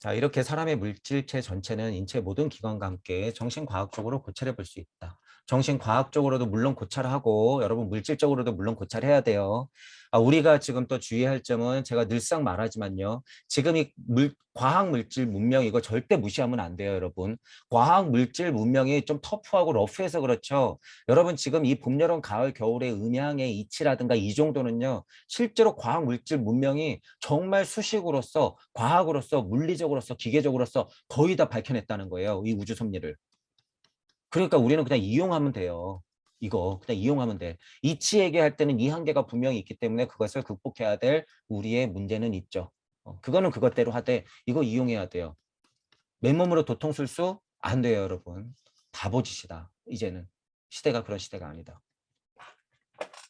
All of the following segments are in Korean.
자, 이렇게 사람의 물질체 전체는 인체 모든 기관과 함께 정신과학적으로 고찰해 볼 수 있다. 정신과학적으로도 물론 고찰을 하고 여러분 물질적으로도 물론 고찰해야 돼요. 우리가 지금 또 주의할 점은 제가 늘상 말하지만요. 지금 이 과학물질 문명 이거 절대 무시하면 안 돼요, 여러분. 과학물질 문명이 좀 터프하고 러프해서 그렇죠. 여러분 지금 이 봄, 여름, 가을, 겨울의 음양의 이치라든가 이 정도는요. 실제로 과학물질 문명이 정말 수식으로서 과학으로서 물리적으로서 기계적으로서 거의 다 밝혀냈다는 거예요. 이 우주 섭리를. 그러니까 우리는 그냥 이용하면 돼요. 이거 그냥 이용하면 돼. 이치 얘기할 때는 이 한계가 분명히 있기 때문에 그것을 극복해야 될 우리의 문제는 있죠. 그거는 그것대로 하되 이거 이용해야 돼요. 맨몸으로 도통 쓸 수 안 돼요, 여러분. 바보짓이다. 이제는 시대가 그런 시대가 아니다.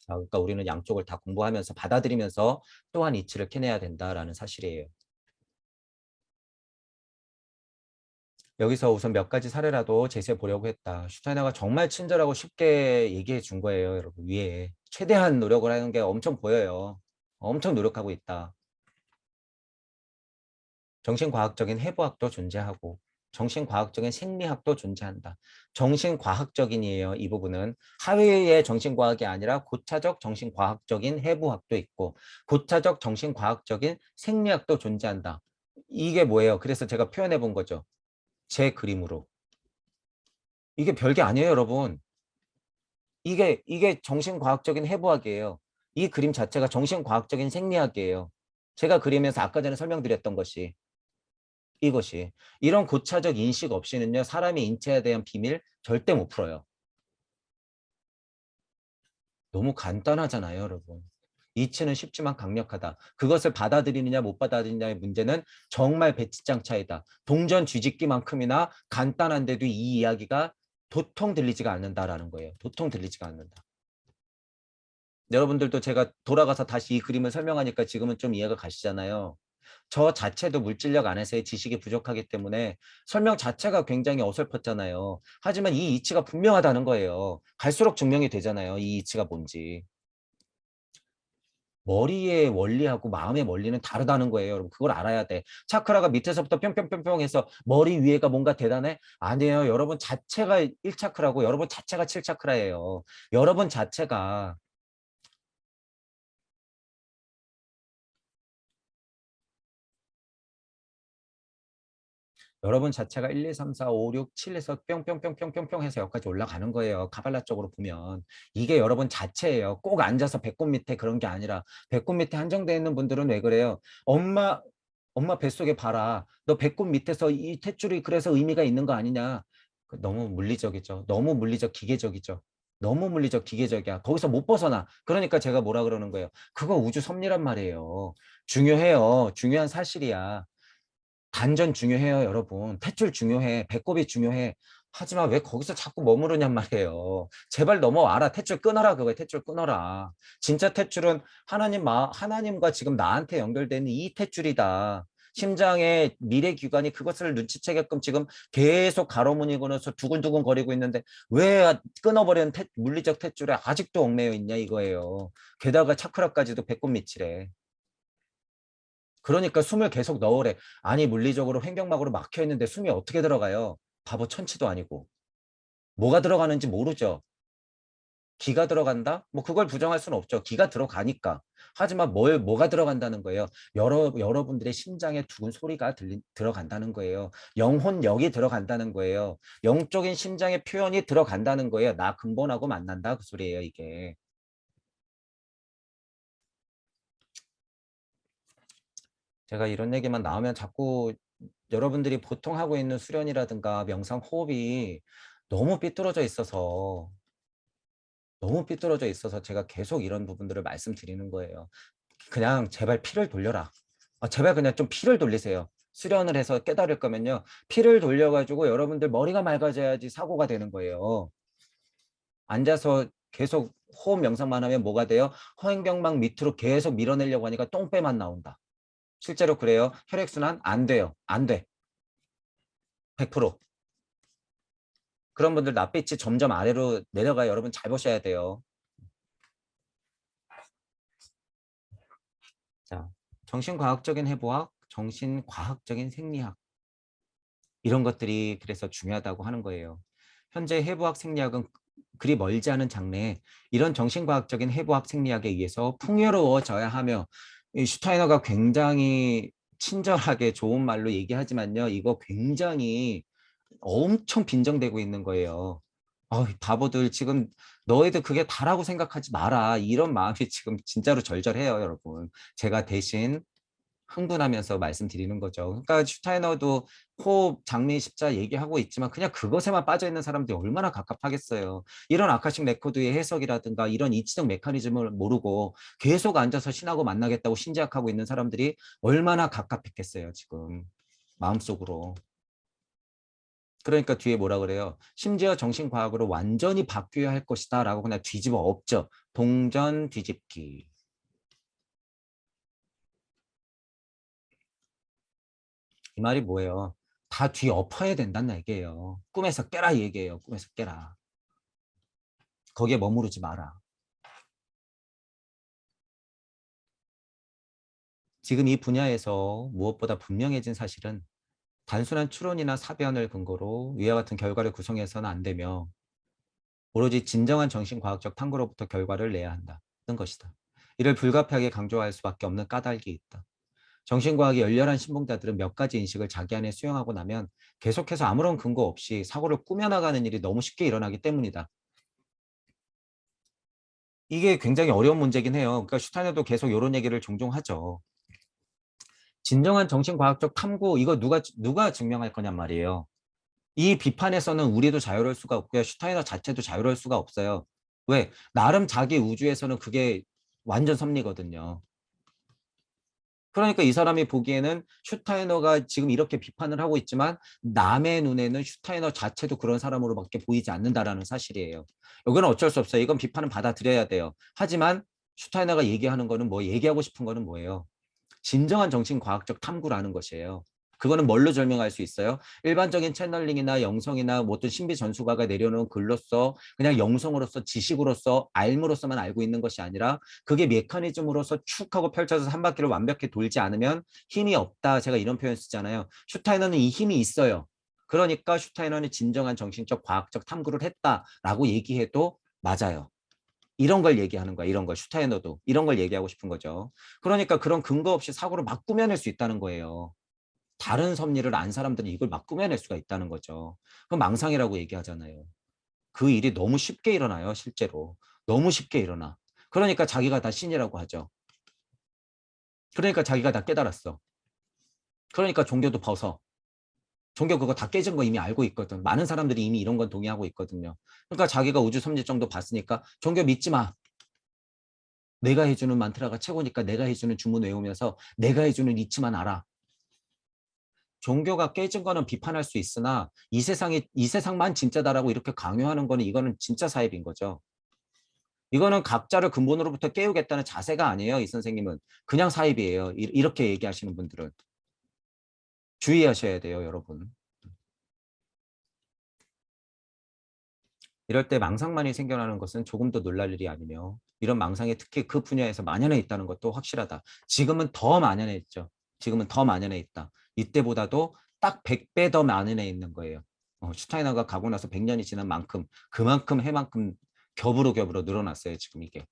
그러니까 우리는 양쪽을 다 공부하면서 받아들이면서 또한 이치를 캐내야 된다라는 사실이에요. 여기서 우선 몇 가지 사례라도 제시해 보려고 했다. 슈타이너가 정말 친절하고 쉽게 얘기해 준 거예요, 여러분. 위에. 최대한 노력을 하는 게 엄청 보여요. 엄청 노력하고 있다. 정신과학적인 해부학도 존재하고 정신과학적인 생리학도 존재한다. 정신과학적인이에요. 이 부분은 하위의 정신과학이 아니라 고차적 정신과학적인 해부학도 있고 고차적 정신과학적인 생리학도 존재한다. 이게 뭐예요? 그래서 제가 표현해 본 거죠. 제 그림으로. 이게 별게 아니에요, 여러분. 이게 정신과학적인 해부학이에요. 이 그림 자체가 정신과학적인 생리학이에요. 제가 그리면서 아까 전에 설명드렸던 것이 이것이 이런 고차적 인식 없이는요 사람의 인체에 대한 비밀 절대 못 풀어요. 너무 간단하잖아요, 여러분. 이치는 쉽지만 강력하다. 그것을 받아들이느냐 못 받아들이느냐의 문제는 정말 배치장 차이다. 동전 쥐짓기만큼이나 간단한데도 이 이야기가 도통 들리지가 않는다라는 거예요. 도통 들리지가 않는다. 여러분들도 제가 돌아가서 다시 이 그림을 설명하니까 지금은 좀 이해가 가시잖아요. 저 자체도 물질력 안에서의 지식이 부족하기 때문에 설명 자체가 굉장히 어설펐잖아요. 하지만 이 이치가 분명하다는 거예요. 갈수록 증명이 되잖아요. 이 이치가 뭔지. 머리의 원리하고 마음의 원리는 다르다는 거예요. 여러분 그걸 알아야 돼. 차크라가 밑에서부터 뿅뿅뿅뿅 해서 머리 위에가 뭔가 대단해? 아니에요. 여러분 자체가 1차크라고 여러분 자체가 7차크라예요. 여러분 자체가 여러분 자체가 1, 2, 3, 4, 5, 6, 7에서 뿅뿅뿅뿅뿅뿅 해서 여기까지 올라가는 거예요. 카발라 쪽으로 보면. 이게 여러분 자체예요. 꼭 앉아서 배꼽 밑에 그런 게 아니라 배꼽 밑에 한정되어 있는 분들은 왜 그래요? 엄마 뱃속에 봐라. 너 배꼽 밑에서 이 탯줄이 그래서 의미가 있는 거 아니냐. 너무 물리적이죠. 너무 물리적 기계적이죠. 너무 물리적 기계적이야. 거기서 못 벗어나. 그러니까 제가 뭐라 그러는 거예요. 그거 우주 섭리란 말이에요. 중요해요. 중요한 사실이야. 단전 중요해요, 여러분. 탯줄 중요해. 배꼽이 중요해. 하지만 왜 거기서 자꾸 머무르냔 말이에요. 제발 넘어와라. 탯줄 끊어라. 그거에 탯줄 끊어라. 진짜 탯줄은 하나님과 지금 나한테 연결되는 이 탯줄이다. 심장의 미래 기관이 그것을 눈치채게끔 지금 계속 가로무늬 걸어서 두근두근 거리고 있는데 왜 끊어버리는 물리적 탯줄에 아직도 얽매여 있냐 이거예요. 게다가 차크라까지도 배꼽 밑이래. 그러니까 숨을 계속 넣으래. 아니 물리적으로 횡격막으로 막혀 있는데 숨이 어떻게 들어가요? 바보 천치도 아니고. 뭐가 들어가는지 모르죠. 기가 들어간다? 뭐 그걸 부정할 수는 없죠. 기가 들어가니까. 하지만 뭐가 들어간다는 거예요? 여러분들의 심장에 두근 소리가 들어간다는 거예요. 영혼력이 들어간다는 거예요. 영적인 심장의 표현이 들어간다는 거예요. 나 근본하고 만난다 그 소리예요, 이게. 제가 이런 얘기만 나오면 자꾸 여러분들이 보통 하고 있는 수련이라든가 명상 호흡이 너무 삐뚤어져 있어서 제가 계속 이런 부분들을 말씀드리는 거예요. 그냥 제발 피를 돌려라. 제발 그냥 좀 피를 돌리세요. 수련을 해서 깨달을 거면요. 피를 돌려가지고 여러분들 머리가 맑아져야지 사고가 되는 거예요. 앉아서 계속 호흡 명상만 하면 뭐가 돼요? 허행경막 밑으로 계속 밀어내려고 하니까 똥배만 나온다. 실제로 그래요. 혈액순환 안 돼요. 안 돼. 100%. 그런 분들 낯빛이 점점 아래로 내려가 여러분 잘 보셔야 돼요. 자, 정신과학적인 해부학, 정신과학적인 생리학. 이런 것들이 그래서 중요하다고 하는 거예요. 현재 해부학 생리학은 그리 멀지 않은 장래에 이런 정신과학적인 해부학 생리학에 의해서 풍요로워져야 하며, 이 슈타이너가 굉장히 친절하게 좋은 말로 얘기하지만요, 이거 굉장히 엄청 빈정되고 있는 거예요. 바보들 지금 너희들 그게 다라고 생각하지 마라. 이런 마음이 지금 진짜로 절절해요, 여러분. 제가 대신 흥분하면서 말씀드리는 거죠. 그러니까 슈타이너도 호흡, 장미, 십자 얘기하고 있지만 그냥 그것에만 빠져 있는 사람들이 얼마나 갑갑하겠어요. 이런 아카식 레코드의 해석이라든가 이런 이치적 메커니즘을 모르고 계속 앉아서 신하고 만나겠다고 신지학하고 있는 사람들이 얼마나 갑갑했겠어요, 지금 마음속으로. 그러니까 뒤에 뭐라 그래요? 심지어 정신과학으로 완전히 바뀌어야 할 것이다 라고 그냥 뒤집어 엎죠. 동전 뒤집기. 이 말이 뭐예요? 다 뒤엎어야 된다는 얘기예요. 꿈에서 깨라 이 얘기예요. 꿈에서 깨라. 거기에 머무르지 마라. 지금 이 분야에서 무엇보다 분명해진 사실은 단순한 추론이나 사변을 근거로 위와 같은 결과를 구성해서는 안 되며 오로지 진정한 정신과학적 탐구로부터 결과를 내야 한다는 것이다. 이를 불가피하게 강조할 수밖에 없는 까닭이 있다. 정신과학이 열렬한 신봉자들은 몇 가지 인식을 자기 안에 수용하고 나면 계속해서 아무런 근거 없이 사고를 꾸며나가는 일이 너무 쉽게 일어나기 때문이다. 이게 굉장히 어려운 문제긴 해요. 그러니까 슈타이너도 계속 이런 얘기를 종종 하죠. 진정한 정신과학적 탐구, 이거 누가 증명할 거냔 말이에요. 이 비판에서는 우리도 자유로울 수가 없고요. 슈타이너 자체도 자유로울 수가 없어요. 왜? 나름 자기 우주에서는 그게 완전 섭리거든요. 그러니까 이 사람이 보기에는 슈타이너가 지금 이렇게 비판을 하고 있지만 남의 눈에는 슈타이너 자체도 그런 사람으로밖에 보이지 않는다라는 사실이에요. 이거는 어쩔 수 없어요. 이건 비판은 받아들여야 돼요. 하지만 슈타이너가 얘기하는 거는 얘기하고 싶은 거는 뭐예요? 진정한 정신과학적 탐구라는 것이에요. 그거는 뭘로 설명할 수 있어요? 일반적인 채널링이나 영성이나 뭐 어떤 신비 전수가가 내려놓은 글로서 그냥 영성으로서 지식으로서 알므로서만 알고 있는 것이 아니라 그게 메커니즘으로서 축 하고 펼쳐져서 한 바퀴를 완벽히 돌지 않으면 힘이 없다. 제가 이런 표현 쓰잖아요. 슈타이너는 이 힘이 있어요. 그러니까 슈타이너는 진정한 정신적 과학적 탐구를 했다라고 얘기해도 맞아요. 이런 걸 얘기하는 거야. 이런 걸 슈타이너도 이런 걸 얘기하고 싶은 거죠. 그러니까 그런 근거 없이 사고를 막 꾸며낼 수 있다는 거예요. 다른 섭리를 안 사람들은 이걸 막 꾸며낼 수가 있다는 거죠. 그럼 망상이라고 얘기하잖아요. 그 일이 너무 쉽게 일어나요. 실제로. 너무 쉽게 일어나. 그러니까 자기가 다 신이라고 하죠. 그러니까 자기가 다 깨달았어. 그러니까 종교도 벗어. 종교 그거 다 깨진 거 이미 알고 있거든. 많은 사람들이 이미 이런 건 동의하고 있거든요. 그러니까 자기가 우주 섭리 정도 봤으니까 종교 믿지 마. 내가 해주는 만트라가 최고니까 내가 해주는 주문 외우면서 내가 해주는 이치만 알아. 종교가 깨진 거는 비판할 수 있으나 이 세상만 진짜다라고 이렇게 강요하는 거는 이거는 진짜 사입인 거죠. 이거는 각자를 근본으로부터 깨우겠다는 자세가 아니에요. 이 선생님은 그냥 사입이에요. 이렇게 얘기하시는 분들은 주의하셔야 돼요, 여러분. 이럴 때 망상만이 생겨나는 것은 조금도 놀랄 일이 아니며 이런 망상이 특히 그 분야에서 만연해 있다는 것도 확실하다. 지금은 더 만연해 있죠. 지금은 더 만연해 있다. 이때보다도 딱 100배 더 만연해 있는 거예요. 슈타이너가 가고 나서 100년이 지난 만큼 그만큼 해만큼 겹으로 늘어났어요. 지금 이게.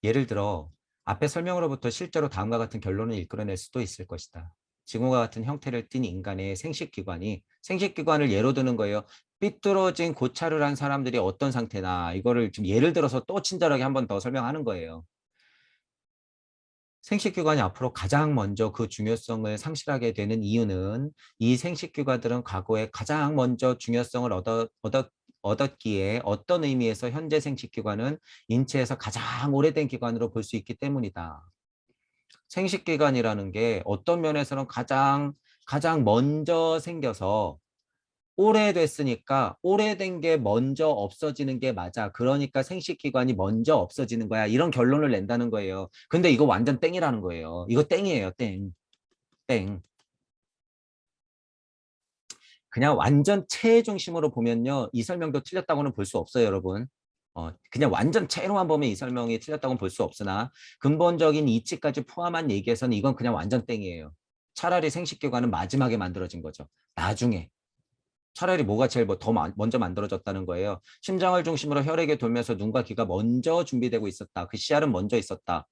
예를 들어 앞에 설명으로부터 실제로 다음과 같은 결론을 이끌어낼 수도 있을 것이다. 지금과 같은 형태를 띤 인간의 생식기관이 생식기관을 예로 드는 거예요. 삐뚤어진 고찰을 한 사람들이 어떤 상태나 이거를 좀 예를 들어서 또 친절하게 한 번 더 설명하는 거예요. 생식기관이 앞으로 가장 먼저 그 중요성을 상실하게 되는 이유는 이 생식기관들은 과거에 가장 먼저 중요성을 얻었기에 어떤 의미에서 현재 생식기관은 인체에서 가장 오래된 기관으로 볼 수 있기 때문이다. 생식기관이라는 게 어떤 면에서는 가장 먼저 생겨서 오래됐으니까 오래된 게 먼저 없어지는 게 맞아. 그러니까 생식기관이 먼저 없어지는 거야. 이런 결론을 낸다는 거예요. 근데 이거 완전 땡이라는 거예요. 이거 땡이에요. 땡. 땡. 그냥 완전 체의 중심으로 보면요. 이 설명도 틀렸다고는 볼 수 없어요, 여러분. 그냥 완전 채로만 보면 이 설명이 틀렸다고 볼 수 없으나 근본적인 이치까지 포함한 얘기에서는 이건 그냥 완전 땡이에요. 차라리 생식기관은 마지막에 만들어진 거죠. 나중에. 차라리 뭐가 제일 더 먼저 만들어졌다는 거예요. 심장을 중심으로 혈액이 돌면서 눈과 귀가 먼저 준비되고 있었다. 그 씨알은 먼저 있었다.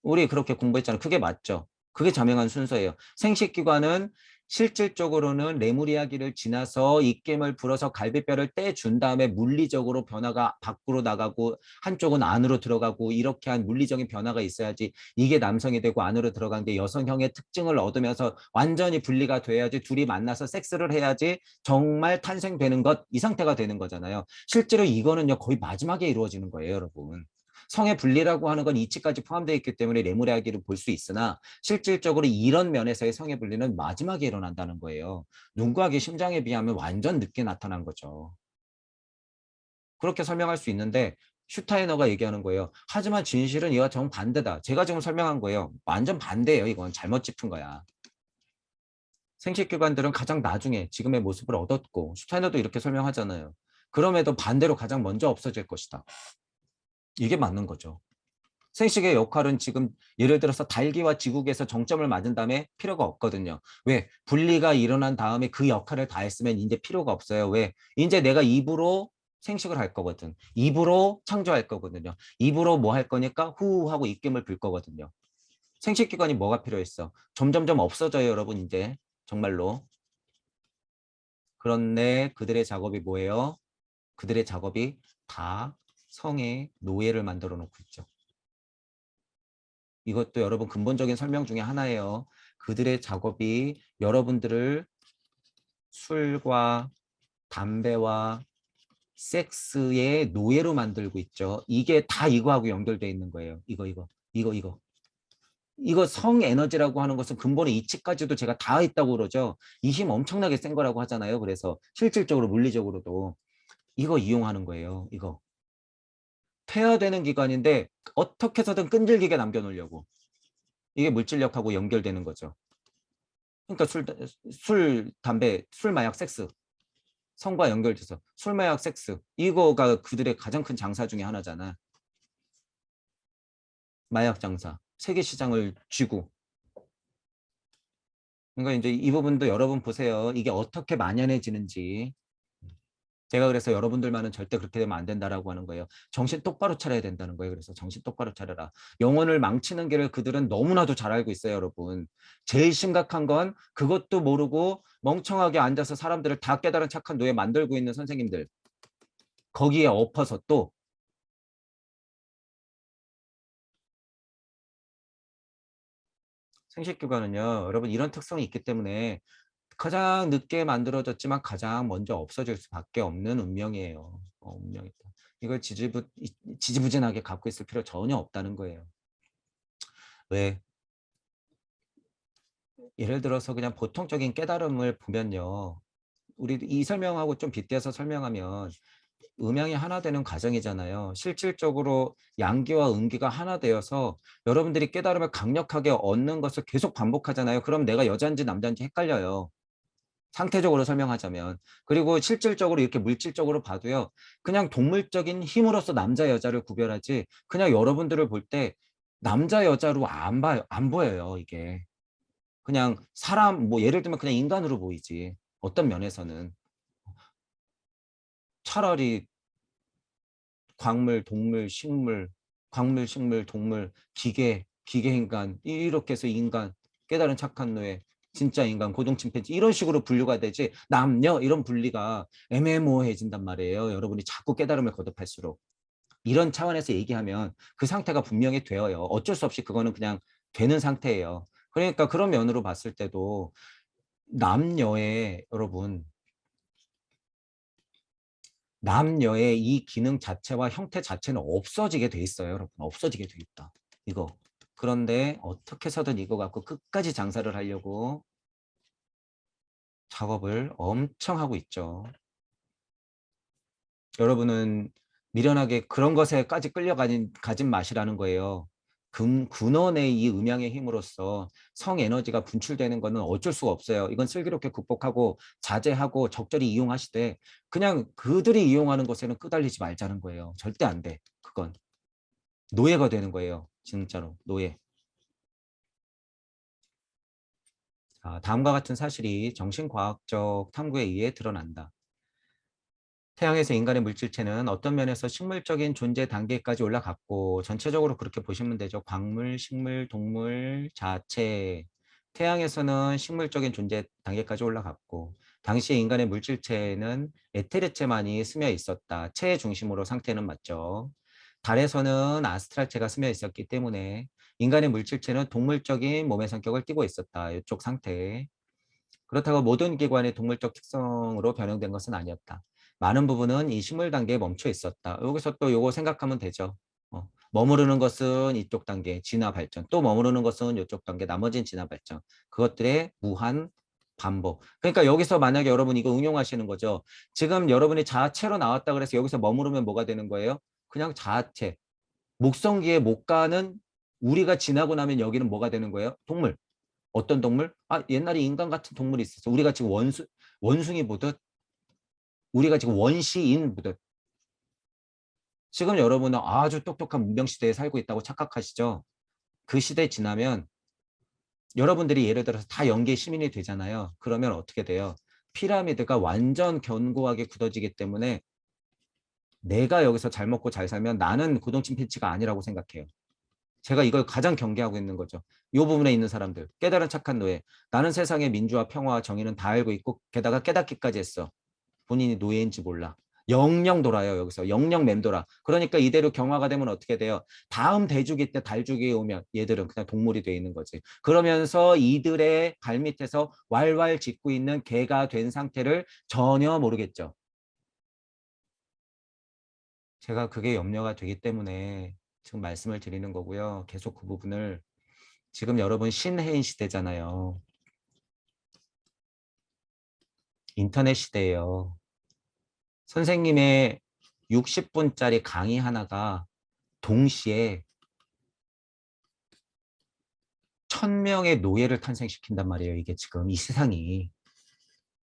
우리 그렇게 공부했잖아요. 그게 맞죠. 그게 자명한 순서예요. 생식기관은 실질적으로는 레무리아기를 지나서 입김을 불어서 갈비뼈를 떼준 다음에 물리적으로 변화가 밖으로 나가고 한쪽은 안으로 들어가고 이렇게 한 물리적인 변화가 있어야지 이게 남성이 되고 안으로 들어간 게 여성형의 특징을 얻으면서 완전히 분리가 돼야지 둘이 만나서 섹스를 해야지 정말 탄생되는 것, 이 상태가 되는 거잖아요. 실제로 이거는요 거의 마지막에 이루어지는 거예요, 여러분. 성의 분리라고 하는 건 이치까지 포함되어 있기 때문에 레무레아기를 볼 수 있으나 실질적으로 이런 면에서의 성의 분리는 마지막에 일어난다는 거예요. 눈과 귀, 심장에 비하면 완전 늦게 나타난 거죠. 그렇게 설명할 수 있는데 슈타이너가 얘기하는 거예요. 하지만 진실은 이와 정반대다. 제가 지금 설명한 거예요. 완전 반대예요. 이건 잘못 짚은 거야. 생식기관들은 가장 나중에 지금의 모습을 얻었고 슈타이너도 이렇게 설명하잖아요. 그럼에도 반대로 가장 먼저 없어질 것이다. 이게 맞는 거죠. 생식의 역할은 지금 예를 들어서 달기와 지국에서 정점을 맞은 다음에 필요가 없거든요. 왜? 분리가 일어난 다음에 그 역할을 다 했으면 이제 필요가 없어요. 왜? 이제 내가 입으로 생식을 할 거거든. 입으로 창조할 거거든요. 입으로 뭐 할 거니까 후 하고 입김을 불 거거든요. 생식기관이 뭐가 필요했어? 점점점 없어져요, 여러분 이제. 정말로. 그런데 그들의 작업이 뭐예요? 그들의 작업이 다 성의 노예를 만들어 놓고 있죠. 이것도 여러분 근본적인 설명 중에 하나예요. 그들의 작업이 여러분들을 술과 담배와 섹스의 노예로 만들고 있죠. 이게 다 이거하고 연결되어 있는 거예요. 이거. 이거 성에너지라고 하는 것은 근본의 이치까지도 제가 다 있다고 그러죠. 이 힘 엄청나게 센 거라고 하잖아요. 그래서 실질적으로 물리적으로도 이거 이용하는 거예요. 이거. 폐화되는 기관인데 어떻게 해서든 끈질기게 남겨놓으려고. 이게 물질력하고 연결되는 거죠. 그러니까 담배, 술, 마약, 섹스. 성과 연결돼서 술, 마약, 섹스. 이거가 그들의 가장 큰 장사 중에 하나잖아. 마약 장사. 세계 시장을 쥐고. 그러니까 이제 이 부분도 여러분 보세요. 이게 어떻게 만연해지는지. 제가 그래서 여러분들만은 절대 그렇게 되면 안 된다라고 하는 거예요. 정신 똑바로 차려야 된다는 거예요. 그래서 정신 똑바로 차려라. 영혼을 망치는 길을 그들은 너무나도 잘 알고 있어요, 여러분. 제일 심각한 건 그것도 모르고 멍청하게 앉아서 사람들을 다 깨달은 착한 노예 만들고 있는 선생님들. 거기에 엎어서 또 생식기관은요, 여러분 이런 특성이 있기 때문에 가장 늦게 만들어졌지만 가장 먼저 없어질 수밖에 없는 운명이에요. 운명이다. 이걸 지지부진하게 갖고 있을 필요 전혀 없다는 거예요. 왜? 예를 들어서 그냥 보통적인 깨달음을 보면요. 우리 이 설명하고 좀 빗대서 설명하면 음양이 하나 되는 과정이잖아요. 실질적으로 양기와 음기가 하나 되어서 여러분들이 깨달음을 강력하게 얻는 것을 계속 반복하잖아요. 그럼 내가 여자인지 남자인지 헷갈려요. 상태적으로 설명하자면. 그리고 실질적으로 이렇게 물질적으로 봐도요. 그냥 동물적인 힘으로서 남자 여자를 구별하지 그냥 여러분들을 볼 때 남자 여자로 안 보여요, 이게. 그냥 사람 뭐 예를 들면 그냥 인간으로 보이지. 어떤 면에서는 차라리 광물, 동물, 식물, 광물, 식물, 동물, 기계 인간 이렇게 해서 인간, 깨달은 착한 노예, 진짜 인간, 고등 침팬지 이런 식으로 분류가 되지 남녀 이런 분리가 애매모호해진단 말이에요. 여러분이 자꾸 깨달음을 거듭할수록. 이런 차원에서 얘기하면 그 상태가 분명히 되어요. 어쩔 수 없이 그거는 그냥 되는 상태예요. 그러니까 그런 면으로 봤을 때도 남녀의 여러분 남녀의 이 기능 자체와 형태 자체는 없어지게 돼 있어요. 여러분 없어지게 돼 있다. 이거. 그런데 어떻게 해서든 이거 갖고 끝까지 장사를 하려고 작업을 엄청 하고 있죠. 여러분은 미련하게 그런 것에까지 가진 맛이라는 거예요. 근원의 이 음양의 힘으로써 성에너지가 분출되는 것은 어쩔 수가 없어요. 이건 슬기롭게 극복하고 자제하고 적절히 이용하시되 그냥 그들이 이용하는 것에는 끄달리지 말자는 거예요. 절대 안 돼. 그건 노예가 되는 거예요. 진짜로 노예. 다음과 같은 사실이 정신과학적 탐구에 의해 드러난다. 태양에서 인간의 물질체는 어떤 면에서 식물적인 존재 단계까지 올라갔고 전체적으로 그렇게 보시면 되죠. 광물, 식물, 동물, 자체. 태양에서는 식물적인 존재 단계까지 올라갔고 당시 인간의 물질체는 에테르체만이 스며 있었다. 체의 중심으로 상태는 맞죠. 달에서는 아스트랄체가 스며 있었기 때문에 인간의 물질체는 동물적인 몸의 성격을 띠고 있었다. 이쪽 상태. 그렇다고 모든 기관이 동물적 특성으로 변형된 것은 아니었다. 많은 부분은 이 식물 단계에 멈춰 있었다. 여기서 또 요거 생각하면 되죠. 머무르는 것은 이쪽 단계, 진화 발전. 또 머무르는 것은 이쪽 단계, 나머지는 진화 발전. 그것들의 무한 반복. 그러니까 여기서 만약에 여러분 이거 응용하시는 거죠. 지금 여러분이 자아체로 나왔다 그래서 여기서 머무르면 뭐가 되는 거예요? 그냥 자아체. 목성기에 못 가는 우리가 지나고 나면 여기는 뭐가 되는 거예요? 동물. 어떤 동물? 옛날에 인간 같은 동물이 있었어. 우리가 지금 원숭이 보듯, 우리가 지금 원시인 보듯. 지금 여러분은 아주 똑똑한 문명시대에 살고 있다고 착각하시죠? 그 시대 지나면 여러분들이 예를 들어서 다 영계 시민이 되잖아요. 그러면 어떻게 돼요? 피라미드가 완전 견고하게 굳어지기 때문에 내가 여기서 잘 먹고 잘 살면 나는 고동침팬치가 아니라고 생각해요. 제가 이걸 가장 경계하고 있는 거죠. 이 부분에 있는 사람들, 깨달은 착한 노예. 나는 세상의 민주화, 평화와 정의는 다 알고 있고 게다가 깨닫기까지 했어. 본인이 노예인지 몰라. 영영 돌아요. 여기서 영영 맴돌아. 그러니까 이대로 경화가 되면 어떻게 돼요? 다음 대주기 때 달주기에 오면 얘들은 그냥 동물이 돼 있는 거지. 그러면서 이들의 발밑에서 왈왈 짖고 있는 개가 된 상태를 전혀 모르겠죠. 제가 그게 염려가 되기 때문에 지금 말씀을 드리는 거고요. 계속 그 부분을 지금 여러분 신해인 시대잖아요. 인터넷 시대예요. 선생님의 60분짜리 강의 하나가 동시에 1000명의 노예를 탄생시킨단 말이에요. 이게 지금 이 세상이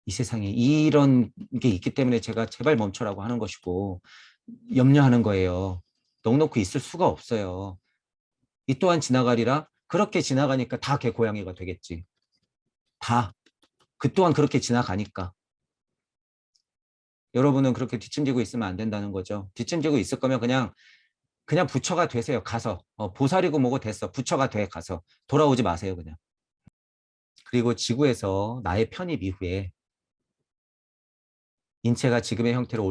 이런 게 있기 때문에 제가 제발 멈춰라고 하는 것이고 염려하는 거예요. 넉넉히 있을 수가 없어요. 이 또한 지나가리라. 그렇게 지나가니까 다 개고양이가 되겠지. 다. 그 또한 그렇게 지나가니까. 여러분은 그렇게 뒷짐지고 있으면 안 된다는 거죠. 뒷짐지고 있을 거면 그냥 부처가 되세요. 가서. 보살이고 뭐고 됐어. 부처가 돼 가서. 돌아오지 마세요. 그냥. 그리고 지구에서 나의 편입 이후에 인체가 지금의 형태로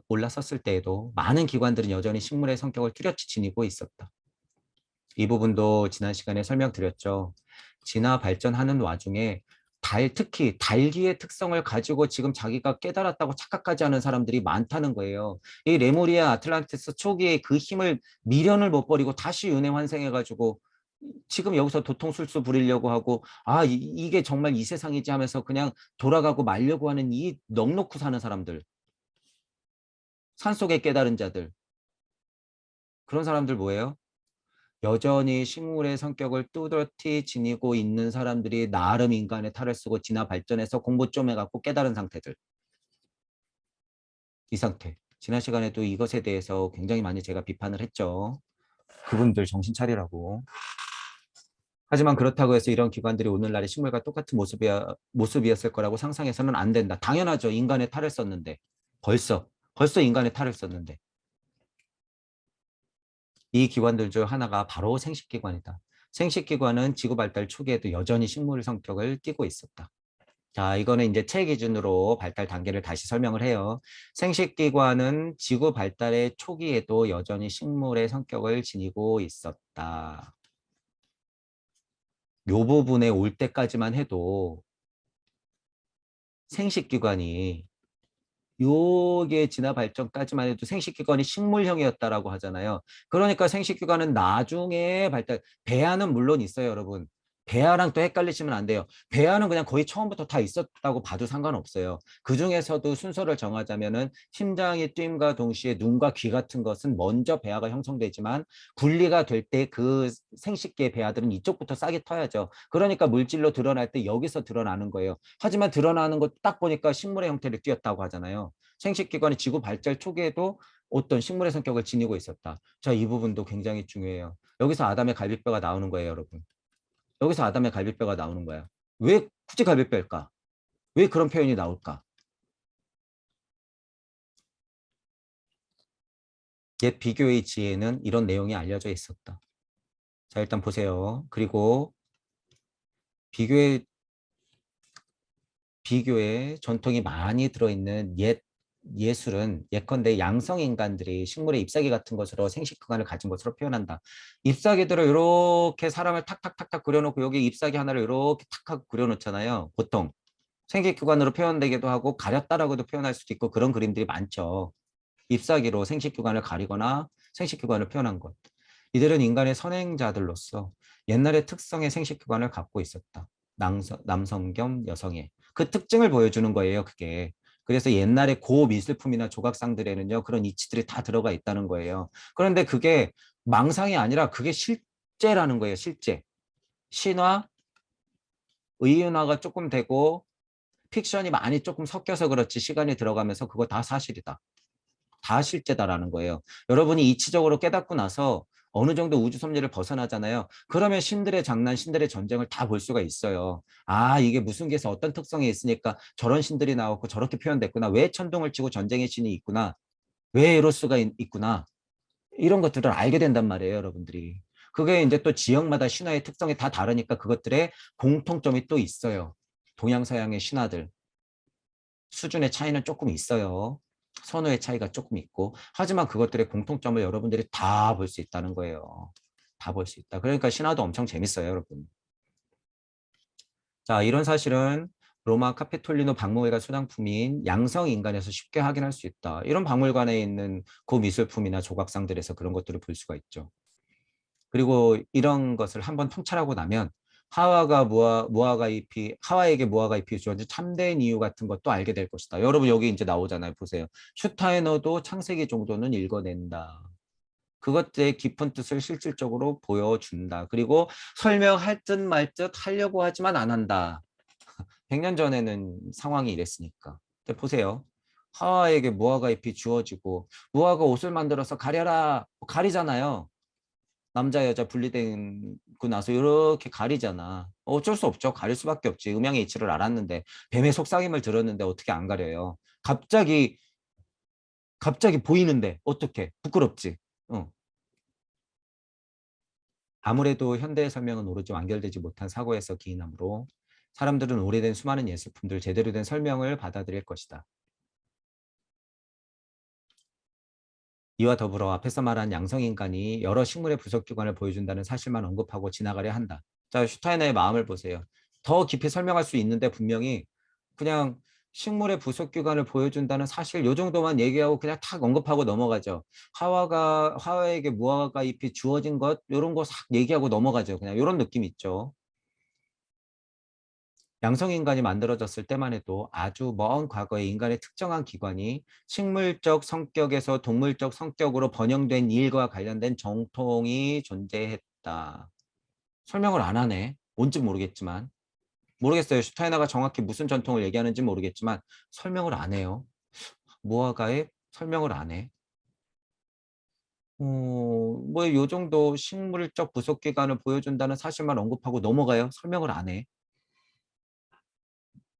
올라섰을 때에도 많은 기관들은 여전히 식물의 성격을 뚜렷이 지니고 있었다. 이 부분도 지난 시간에 설명드렸죠. 진화 발전하는 와중에 특히 달기의 특성을 가지고 지금 자기가 깨달았다고 착각하지 않은 사람들이 많다는 거예요. 이 레무리아 아틀란티스 초기에 그 힘을 미련을 못 버리고 다시 윤회 환생해가지고 지금 여기서 도통술수 부리려고 하고 이게 정말 이 세상이지 하면서 그냥 돌아가고 말려고 하는 이 넋놓고 사는 사람들, 산속에 깨달은 자들, 그런 사람들 뭐예요? 여전히 식물의 성격을 뚜렷이 지니고 있는 사람들이 나름 인간의 탈을 쓰고 진화 발전해서 공부 좀 해갖고 깨달은 상태들. 이 상태. 지난 시간에도 이것에 대해서 굉장히 많이 제가 비판을 했죠. 그분들 정신 차리라고. 하지만 그렇다고 해서 이런 기관들이 오늘날의 식물과 똑같은 모습이었을 거라고 상상해서는 안 된다. 당연하죠. 인간의 탈을 썼는데. 벌써 인간의 탈을 썼는데. 이 기관들 중 하나가 바로 생식기관이다. 생식기관은 지구 발달 초기에도 여전히 식물 성격을 띠고 있었다. 자, 이거는 이제 체 기준으로 발달 단계를 다시 설명을 해요. 생식기관은 지구 발달의 초기에도 여전히 식물의 성격을 지니고 있었다. 요 부분에 올 때까지만 해도 생식기관이 요게 진화 발전까지만 해도 생식기관이 식물형이었다라고 하잖아요. 그러니까 생식기관은 나중에 발달, 배아는 물론 있어요, 여러분. 배아랑 또 헷갈리시면 안 돼요. 배아는 그냥 거의 처음부터 다 있었다고 봐도 상관없어요. 그 중에서도 순서를 정하자면은 심장이 뛴과 동시에 눈과 귀 같은 것은 먼저 배아가 형성되지만 분리가 될 때 그 생식기의 배아들은 이쪽부터 싹이 터야죠. 그러니까 물질로 드러날 때 여기서 드러나는 거예요. 하지만 드러나는 것 딱 보니까 식물의 형태를 띄었다고 하잖아요. 생식기관이 지구 발달 초기에도 어떤 식물의 성격을 지니고 있었다. 자, 이 부분도 굉장히 중요해요. 여기서 아담의 갈비뼈가 나오는 거예요, 여러분. 여기서 아담의 갈비뼈가 나오는 거야. 왜 굳이 갈비뼈일까? 왜 그런 표현이 나올까? 옛 비교의 지혜는 이런 내용이 알려져 있었다. 자, 일단 보세요. 그리고 비교의 전통이 많이 들어있는 예술은 예컨대 양성 인간들이 식물의 잎사귀 같은 것으로 생식기관을 가진 것으로 표현한다. 잎사귀들을 이렇게 사람을 탁탁탁탁 그려놓고 여기 잎사귀 하나를 이렇게 탁 하고 그려놓잖아요. 보통 생식기관으로 표현되기도 하고 가렸다라고도 표현할 수도 있고 그런 그림들이 많죠. ip사귀로 생식기관을 가리거나 생식기관을 표현한 것. 이들은 인간의 선행자들로서 옛날의 특성의 생식기관을 갖고 있었다. 남성 겸 여성의. 그 특징을 보여주는 거예요, 그게. 그래서 옛날에 고미술품이나 조각상들에는요, 그런 이치들이 다 들어가 있다는 거예요. 그런데 그게 망상이 아니라 그게 실제라는 거예요, 실제. 신화, 의윤화가 조금 되고 픽션이 많이 조금 섞여서 그렇지 시간이 들어가면서 그거 다 사실이다. 다 실제다라는 거예요. 여러분이 이치적으로 깨닫고 나서 어느 정도 우주 섭리를 벗어나잖아요. 그러면 신들의 장난, 신들의 전쟁을 다 볼 수가 있어요. 아, 이게 무슨 개에서 어떤 특성이 있으니까 저런 신들이 나왔고 저렇게 표현됐구나. 왜 천둥을 치고 전쟁의 신이 있구나. 왜 에로스가 있구나. 이런 것들을 알게 된단 말이에요, 여러분들이. 그게 이제 또 지역마다 신화의 특성이 다 다르니까 그것들의 공통점이 또 있어요. 동양서양의 신화들. 수준의 차이는 조금 있어요. 선호의 차이가 조금 있고 하지만 그것들의 공통점을 여러분들이 다 볼 수 있다는 거예요. 다 볼 수 있다. 그러니까 신화도 엄청 재밌어요, 여러분. 자, 이런 사실은 로마 카페톨리노 박물관 소장품인 양성인간에서 쉽게 확인할 수 있다. 이런 박물관에 있는 고미술품이나 조각상들에서 그런 것들을 볼 수가 있죠. 그리고 이런 것을 한번 통찰하고 나면 하와에게 무화과 잎이 주어진 참된 이유 같은 것도 알게 될 것이다. 여러분 여기 이제 나오잖아요. 보세요. 슈타이너도 창세기 정도는 읽어낸다. 그것들의 깊은 뜻을 실질적으로 보여준다. 그리고 설명할 듯 말 듯 하려고 하지만 안 한다. 100년 전에는 상황이 이랬으니까. 근데 보세요. 하와에게 무화과 잎이 주어지고 무화과 옷을 만들어서 가려라. 가리잖아요. 남자 여자 분리되고 나서 이렇게 가리잖아. 어쩔 수 없죠. 가릴 수밖에 없지. 음양의 이치를 알았는데 뱀의 속삭임을 들었는데 어떻게 안 가려요. 갑자기 보이는데 어떻게 부끄럽지. 어. 아무래도 현대의 설명은 오로지 완결되지 못한 사고에서 기인하므로 사람들은 오래된 수많은 예술품들 제대로 된 설명을 받아들일 것이다. 이와 더불어 앞에서 말한 양성인간이 여러 식물의 부속기관을 보여준다는 사실만 언급하고 지나가려 한다. 자, 슈타이너의 마음을 보세요. 더 깊이 설명할 수 있는데 분명히 그냥 식물의 부속기관을 보여준다는 사실 요 정도만 얘기하고 그냥 탁 언급하고 넘어가죠. 하와에게 무화과 잎이 주어진 것 요런 거 싹 얘기하고 넘어가죠. 그냥 요런 느낌 있죠. 양성인간이 만들어졌을 때만 해도 아주 먼 과거에 인간의 특정한 기관이 식물적 성격에서 동물적 성격으로 번영된 일과 관련된 정통이 존재했다. 설명을 안 하네. 뭔지 모르겠지만. 모르겠어요. 슈타이너가 정확히 무슨 전통을 얘기하는지 모르겠지만 설명을 안 해요. 무화과에 설명을 안 해. 뭐요 정도 식물적 부속기관을 보여준다는 사실만 언급하고 넘어가요. 설명을 안 해.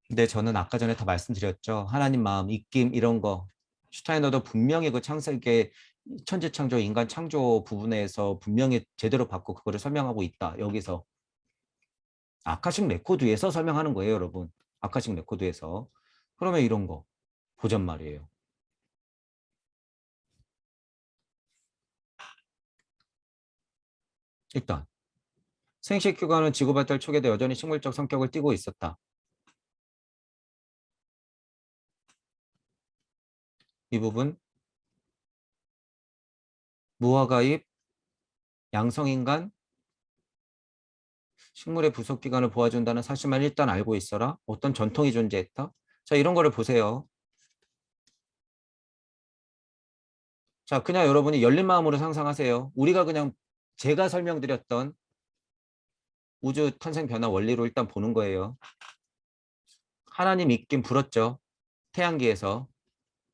근데 저는 아까 전에 다 말씀드렸죠. 하나님 마음, 입김 이런 거. 슈타이너도 분명히 그 창세기의 천지창조, 인간 창조 부분에서 분명히 제대로 받고 그거를 설명하고 있다. 여기서. 아카식 레코드에서 설명하는 거예요, 여러분. 아카식 레코드에서. 그러면 이런 거 보잔 말이에요. 일단 생식기관은 지구 발달 초기에도 여전히 식물적 성격을 띠고 있었다. 이 부분 무화과잎, 양성인간 식물의 부속 기관을 보아준다는 사실만 일단 알고 있어라. 어떤 전통이 존재했다. 자, 이런 거를 보세요. 자, 그냥 여러분이 열린 마음으로 상상하세요. 우리가 그냥 제가 설명드렸던 우주 탄생 변화 원리로 일단 보는 거예요. 하나님 있긴 불었죠. 태양계에서.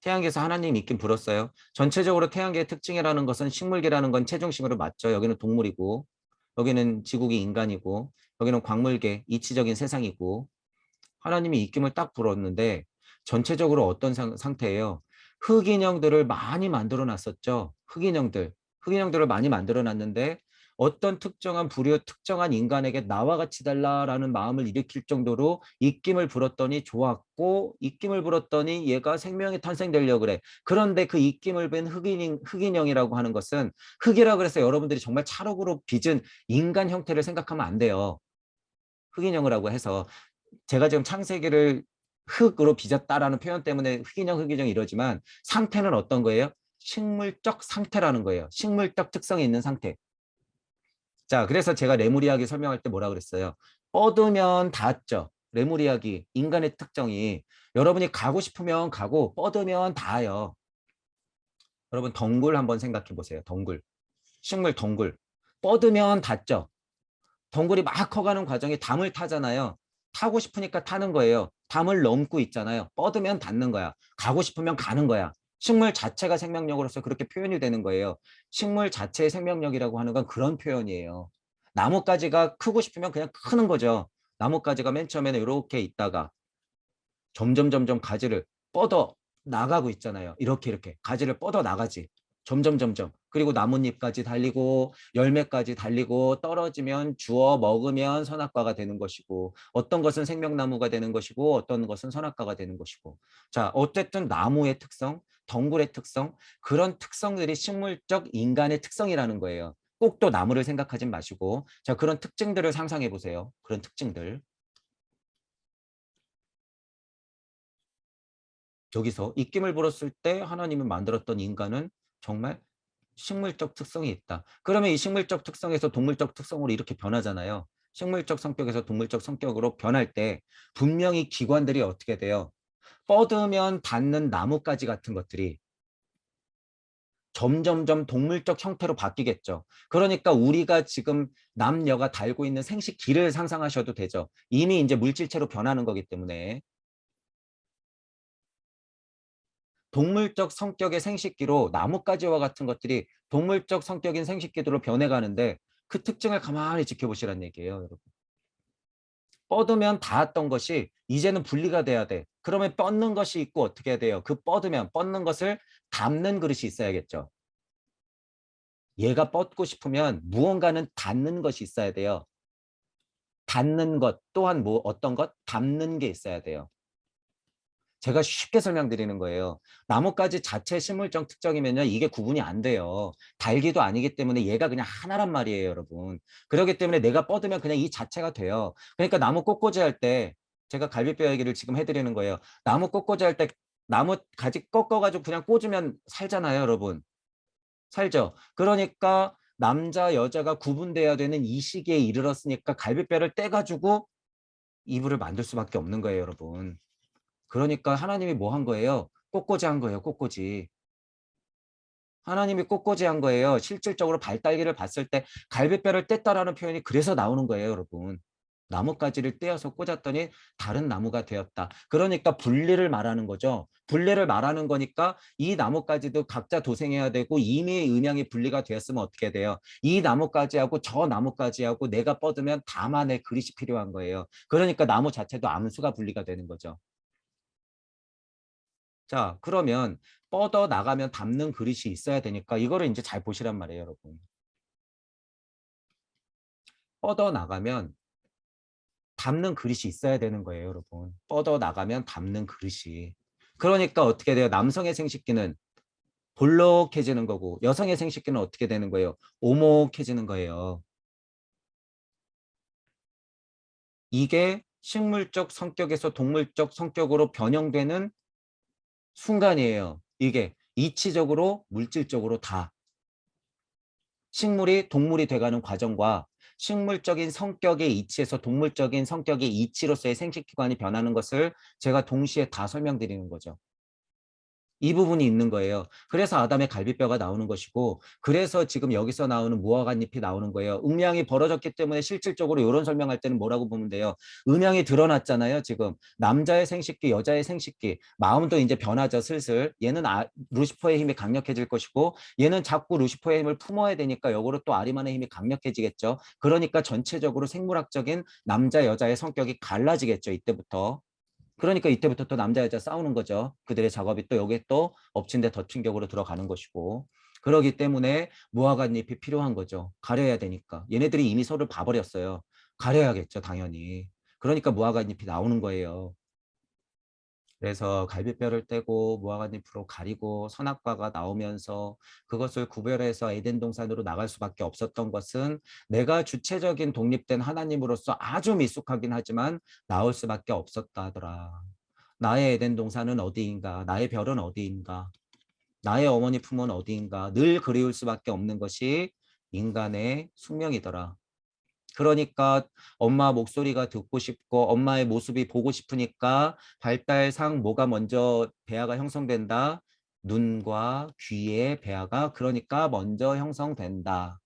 태양계에서 하나님 있긴 불었어요. 전체적으로 태양계의 특징이라는 것은 식물계라는 건 체중심으로 맞죠. 여기는 동물이고, 여기는 지구기 인간이고, 여기는 광물계, 이치적인 세상이고, 하나님이 입김을 딱 불었는데 전체적으로 어떤 상태예요? 흑인형들을 많이 만들어 놨었죠. 흑인형들을 많이 만들어 놨는데 어떤 특정한 부류, 특정한 인간에게 나와 같이 달라라는 마음을 일으킬 정도로 입김을 불었더니 좋았고, 입김을 불었더니 얘가 생명이 탄생되려고 그래. 그런데 그 입김을 뺀 흑인형이라고 하는 것은, 흑이라고 해서 여러분들이 정말 찰흙으로 빚은 인간 형태를 생각하면 안 돼요. 흑인형이라고 해서 제가 지금 창세기를 흙으로 빚었다라는 표현 때문에 흑인형 이러지만 상태는 어떤 거예요? 식물적 상태라는 거예요. 식물적 특성이 있는 상태. 자, 그래서 제가 레무리아기 설명할 때 뭐라 그랬어요? 뻗으면 닿았죠. 레무리아기 인간의 특정이 여러분이 가고 싶으면 가고 뻗으면 닿아요. 여러분 덩굴 한번 생각해 보세요. 덩굴. 식물 덩굴. 뻗으면 닿죠. 덩굴이 막 커가는 과정에 담을 타잖아요. 타고 싶으니까 타는 거예요. 담을 넘고 있잖아요. 뻗으면 닿는 거야. 가고 싶으면 가는 거야. 식물 자체가 생명력으로서 그렇게 표현이 되는 거예요. 식물 자체의 생명력이라고 하는 건 그런 표현이에요. 나뭇가지가 크고 싶으면 그냥 크는 거죠. 나뭇가지가 맨 처음에는 이렇게 있다가 점점 가지를 뻗어 나가고 있잖아요. 이렇게 가지를 뻗어 나가지. 점점. 그리고 나뭇잎까지 달리고 열매까지 달리고 떨어지면 주워 먹으면 선악과가 되는 것이고, 어떤 것은 생명나무가 되는 것이고 어떤 것은 선악과가 되는 것이고. 자, 어쨌든 나무의 특성, 덩굴의 특성, 그런 특성들이 식물적 인간의 특성이라는 거예요. 꼭 또 나무를 생각하지 마시고, 자, 그런 특징들을 상상해 보세요. 그런 특징들. 여기서 입김을 불었을 때 하나님이 만들었던 인간은 정말 식물적 특성이 있다. 그러면 이 식물적 특성에서 동물적 특성으로 이렇게 변하잖아요. 식물적 성격에서 동물적 성격으로 변할 때 분명히 기관들이 어떻게 돼요? 뻗으면 닿는 나뭇가지 같은 것들이 점점점 동물적 형태로 바뀌겠죠. 그러니까 우리가 지금 남녀가 달고 있는 생식기를 상상하셔도 되죠. 이미 이제 물질체로 변하는 거기 때문에. 동물적 성격의 생식기로 나뭇가지와 같은 것들이 동물적 성격인 생식기로 변해가는데 그 특징을 가만히 지켜보시라는 얘기예요, 여러분. 뻗으면 닿았던 것이 이제는 분리가 돼야 돼. 그러면 뻗는 것이 있고 어떻게 해야 돼요? 그 뻗는 것을 담는 그릇이 있어야겠죠. 얘가 뻗고 싶으면 무언가는 닿는 것이 있어야 돼요. 닿는 것 또한 뭐 어떤 것? 담는 게 있어야 돼요. 제가 쉽게 설명드리는 거예요. 나뭇가지 자체 식물적 특성이면요, 이게 구분이 안 돼요. 달기도 아니기 때문에 얘가 그냥 하나란 말이에요, 여러분. 그렇기 때문에 내가 뻗으면 그냥 이 자체가 돼요. 그러니까 나무 꽃꽂이 할 때 제가 갈비뼈 얘기를 지금 해드리는 거예요. 나무 꽃꽂이 할 때 나무 가지 꺾어가지고 그냥 꽂으면 살잖아요, 여러분. 살죠. 그러니까 남자, 여자가 구분돼야 되는 이 시기에 이르렀으니까 갈비뼈를 떼가지고 이불을 만들 수밖에 없는 거예요, 여러분. 그러니까 하나님이 뭐 한 거예요? 꽃꽂이 한 거예요. 꽃꽂이. 하나님이 꽃꽂이 한 거예요. 실질적으로 발달기를 봤을 때 갈비뼈를 뗐다라는 표현이 그래서 나오는 거예요, 여러분. 나뭇가지를 떼어서 꽂았더니 다른 나무가 되었다. 그러니까 분리를 말하는 거죠. 분리를 말하는 거니까 이 나뭇가지도 각자 도생해야 되고, 이미 음양이 분리가 되었으면 어떻게 돼요? 이 나뭇가지하고 저 나뭇가지하고 내가 뻗으면 다만의 그릇이 필요한 거예요. 그러니까 나무 자체도 암수가 분리가 되는 거죠. 자, 그러면 뻗어 나가면 담는 그릇이 있어야 되니까 이거를 이제 잘 보시란 말이에요, 여러분. 뻗어 나가면 담는 그릇이 있어야 되는 거예요, 여러분. 뻗어 나가면 담는 그릇이. 그러니까 어떻게 돼요? 남성의 생식기는 볼록해지는 거고, 여성의 생식기는 어떻게 되는 거예요? 오목해지는 거예요. 이게 식물적 성격에서 동물적 성격으로 변형되는 순간이에요. 이게 이치적으로 물질적으로 다. 식물이 동물이 돼가는 과정과 식물적인 성격의 이치에서 동물적인 성격의 이치로서의 생식기관이 변하는 것을 제가 동시에 다 설명드리는 거죠. 이 부분이 있는 거예요. 그래서 아담의 갈비뼈가 나오는 것이고 그래서 지금 여기서 나오는 무화과잎이 나오는 거예요. 음양이 벌어졌기 때문에 실질적으로 이런 설명할 때는 뭐라고 보면 돼요. 음양이 드러났잖아요. 지금 남자의 생식기, 여자의 생식기, 마음도 이제 변하죠. 슬슬. 얘는 루시퍼의 힘이 강력해질 것이고 얘는 자꾸 루시퍼의 힘을 품어야 되니까 역으로 또 아리만의 힘이 강력해지겠죠. 그러니까 전체적으로 생물학적인 남자, 여자의 성격이 갈라지겠죠. 이때부터. 그러니까 이때부터 또 남자 여자 싸우는 거죠. 그들의 작업이 또 여기에 또 엎친 데 덮친 격으로 들어가는 것이고 그러기 때문에 무화과잎이 필요한 거죠. 가려야 되니까. 얘네들이 이미 서로를 봐버렸어요. 가려야겠죠, 당연히. 그러니까 무화과잎이 나오는 거예요. 그래서 갈비뼈를 떼고 무화과잎으로 가리고 선악과가 나오면서 그것을 구별해서 에덴 동산으로 나갈 수밖에 없었던 것은 내가 주체적인 독립된 하나님으로서 아주 미숙하긴 하지만 나올 수밖에 없었다 하더라. 나의 에덴 동산은 어디인가? 나의 별은 어디인가? 나의 어머니 품은 어디인가? 늘 그리울 수밖에 없는 것이 인간의 숙명이더라. 그러니까 엄마 목소리가 듣고 싶고 엄마의 모습이 보고 싶으니까 발달상 뭐가 먼저 배아가 형성된다. 눈과 귀의 배아가 그러니까 먼저 형성된다.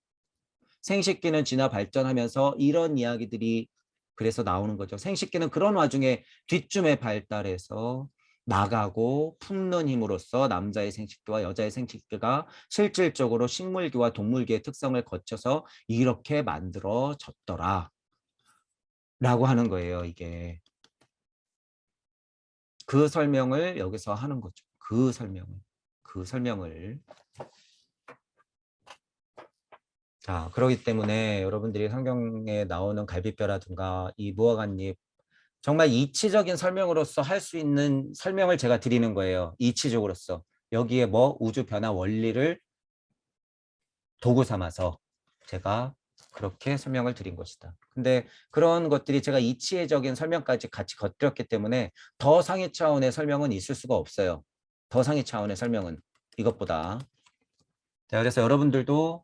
생식기는 진화 발전하면서 이런 이야기들이 그래서 나오는 거죠. 생식기는 그런 와중에 뒷쯤에 발달해서 나가고 품는 힘으로써 남자의 생식기와 여자의 생식기가 실질적으로 식물기와 동물기의 특성을 거쳐서 이렇게 만들어졌더라 라고 하는 거예요. 이게 그 설명을 여기서 하는 거죠. 그 설명을 자, 그렇기 때문에 여러분들이 성경에 나오는 갈비뼈라든가 이 무화과잎 정말 이치적인 설명으로서 할 수 있는 설명을 제가 드리는 거예요. 이치적으로서. 여기에 뭐 우주 변화 원리를 도구 삼아서 제가 그렇게 설명을 드린 것이다. 근데 그런 것들이 제가 이치적인 설명까지 같이 곁들였기 때문에 더 상위 차원의 설명은 있을 수가 없어요. 더 상위 차원의 설명은 이것보다. 자, 그래서 여러분들도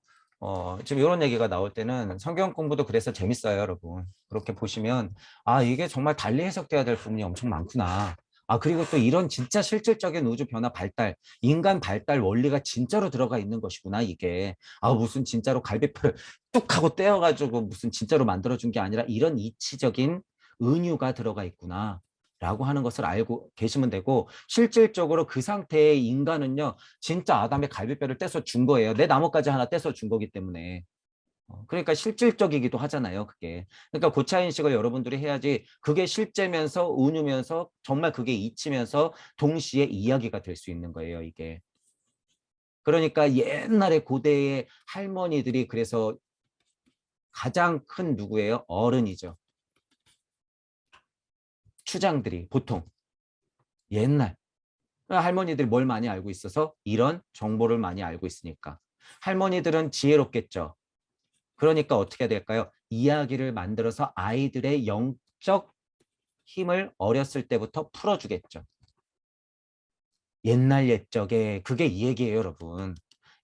지금 이런 얘기가 나올 때는 성경 공부도 그래서 재밌어요, 여러분. 그렇게 보시면 아, 이게 정말 달리 해석돼야 될 부분이 엄청 많구나. 아, 그리고 또 이런 진짜 실질적인 우주 변화 발달, 인간 발달 원리가 진짜로 들어가 있는 것이구나, 이게. 아, 무슨 진짜로 갈비뼈를 뚝 하고 떼어가지고 무슨 진짜로 만들어준 게 아니라 이런 이치적인 은유가 들어가 있구나. 라고 하는 것을 알고 계시면 되고 실질적으로 그 상태의 인간은요 진짜 아담의 갈비뼈를 떼서 준 거예요. 내 나뭇가지 하나 떼서 준 거기 때문에. 그러니까 실질적이기도 하잖아요. 그게. 그러니까 고차인식을 여러분들이 해야지 그게 실제면서 은유면서 정말 그게 이치면서 동시에 이야기가 될 수 있는 거예요. 이게. 그러니까 옛날에 고대의 할머니들이 그래서 가장 큰 누구예요? 어른이죠. 추장들이 보통 옛날 할머니들이 뭘 많이 알고 있어서 이런 정보를 많이 알고 있으니까 할머니들은 지혜롭겠죠. 그러니까 어떻게 해야 될까요? 이야기를 만들어서 아이들의 영적 힘을 어렸을 때부터 풀어주겠죠. 옛날 옛적에 그게 이 얘기예요, 여러분.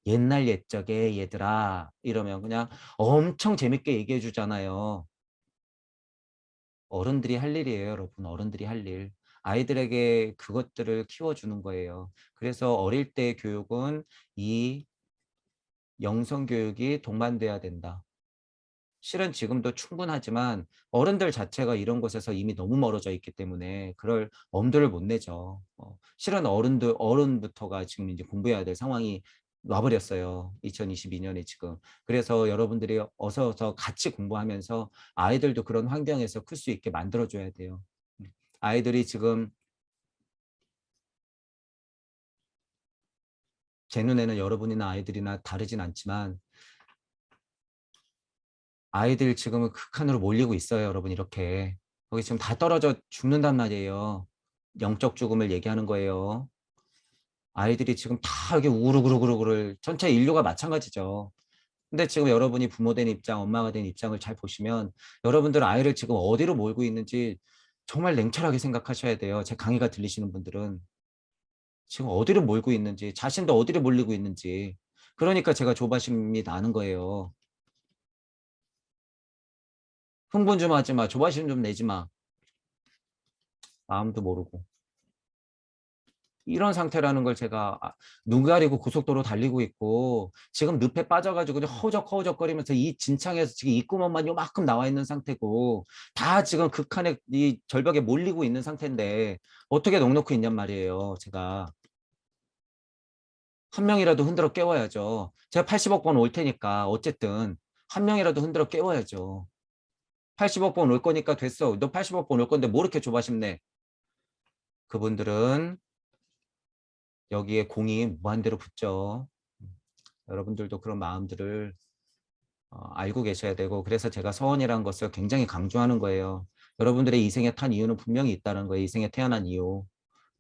옛날 옛적에 얘들아 이러면 그냥 엄청 재밌게 얘기해 주잖아요. 어른들이 할 일이에요, 여러분. 어른들이 할 일. 아이들에게 그것들을 키워주는 거예요. 그래서 어릴 때 교육은 이 영성 교육이 동반돼야 된다. 실은 지금도 충분하지만 어른들 자체가 이런 곳에서 이미 너무 멀어져 있기 때문에 그럴 엄두를 못 내죠. 실은 어른부터가 지금 이제 공부해야 될 상황이 와버렸어요. 2022년에 지금. 그래서 여러분들이 어서 같이 공부하면서 아이들도 그런 환경에서 클 수 있게 만들어줘야 돼요. 아이들이 지금 제 눈에는 여러분이나 아이들이나 다르진 않지만 아이들 지금은 극한으로 몰리고 있어요, 여러분. 이렇게 거기 지금 다 떨어져 죽는단 말이에요. 영적 죽음을 얘기하는 거예요. 아이들이 지금 다 이게 우르르르르를 전체 인류가 마찬가지죠. 근데 지금 여러분이 부모 된 입장, 엄마가 된 입장을 잘 보시면 여러분들 아이를 지금 어디로 몰고 있는지 정말 냉철하게 생각하셔야 돼요. 제 강의가 들리시는 분들은 지금 어디로 몰고 있는지, 자신도 어디로 몰리고 있는지. 그러니까 제가 조바심이 나는 거예요. 흥분 좀 하지 마. 조바심 좀 내지 마. 마음도 모르고. 이런 상태라는 걸 제가 눈 가리고 고속도로 달리고 있고 지금 늪에 빠져가지고 그냥 허우적허우적거리면서 이 진창에서 지금 입구멍만 요만큼 나와 있는 상태고 다 지금 극한의 이 절벽에 몰리고 있는 상태인데 어떻게 넉넉히 있냔 말이에요. 제가 한 명이라도 흔들어 깨워야죠. 제가 80억 번 올 테니까 어쨌든 한 명이라도 흔들어 깨워야죠. 80억 번 올 거니까 됐어. 너 80억 번 올 건데 뭐 이렇게 조바심내. 그분들은 여기에 공이 무한대로 붙죠. 여러분들도 그런 마음들을 알고 계셔야 되고 그래서 제가 서원이라는 것을 굉장히 강조하는 거예요. 여러분들의 이생에 탄 이유는 분명히 있다는 거예요. 이생에 태어난 이유.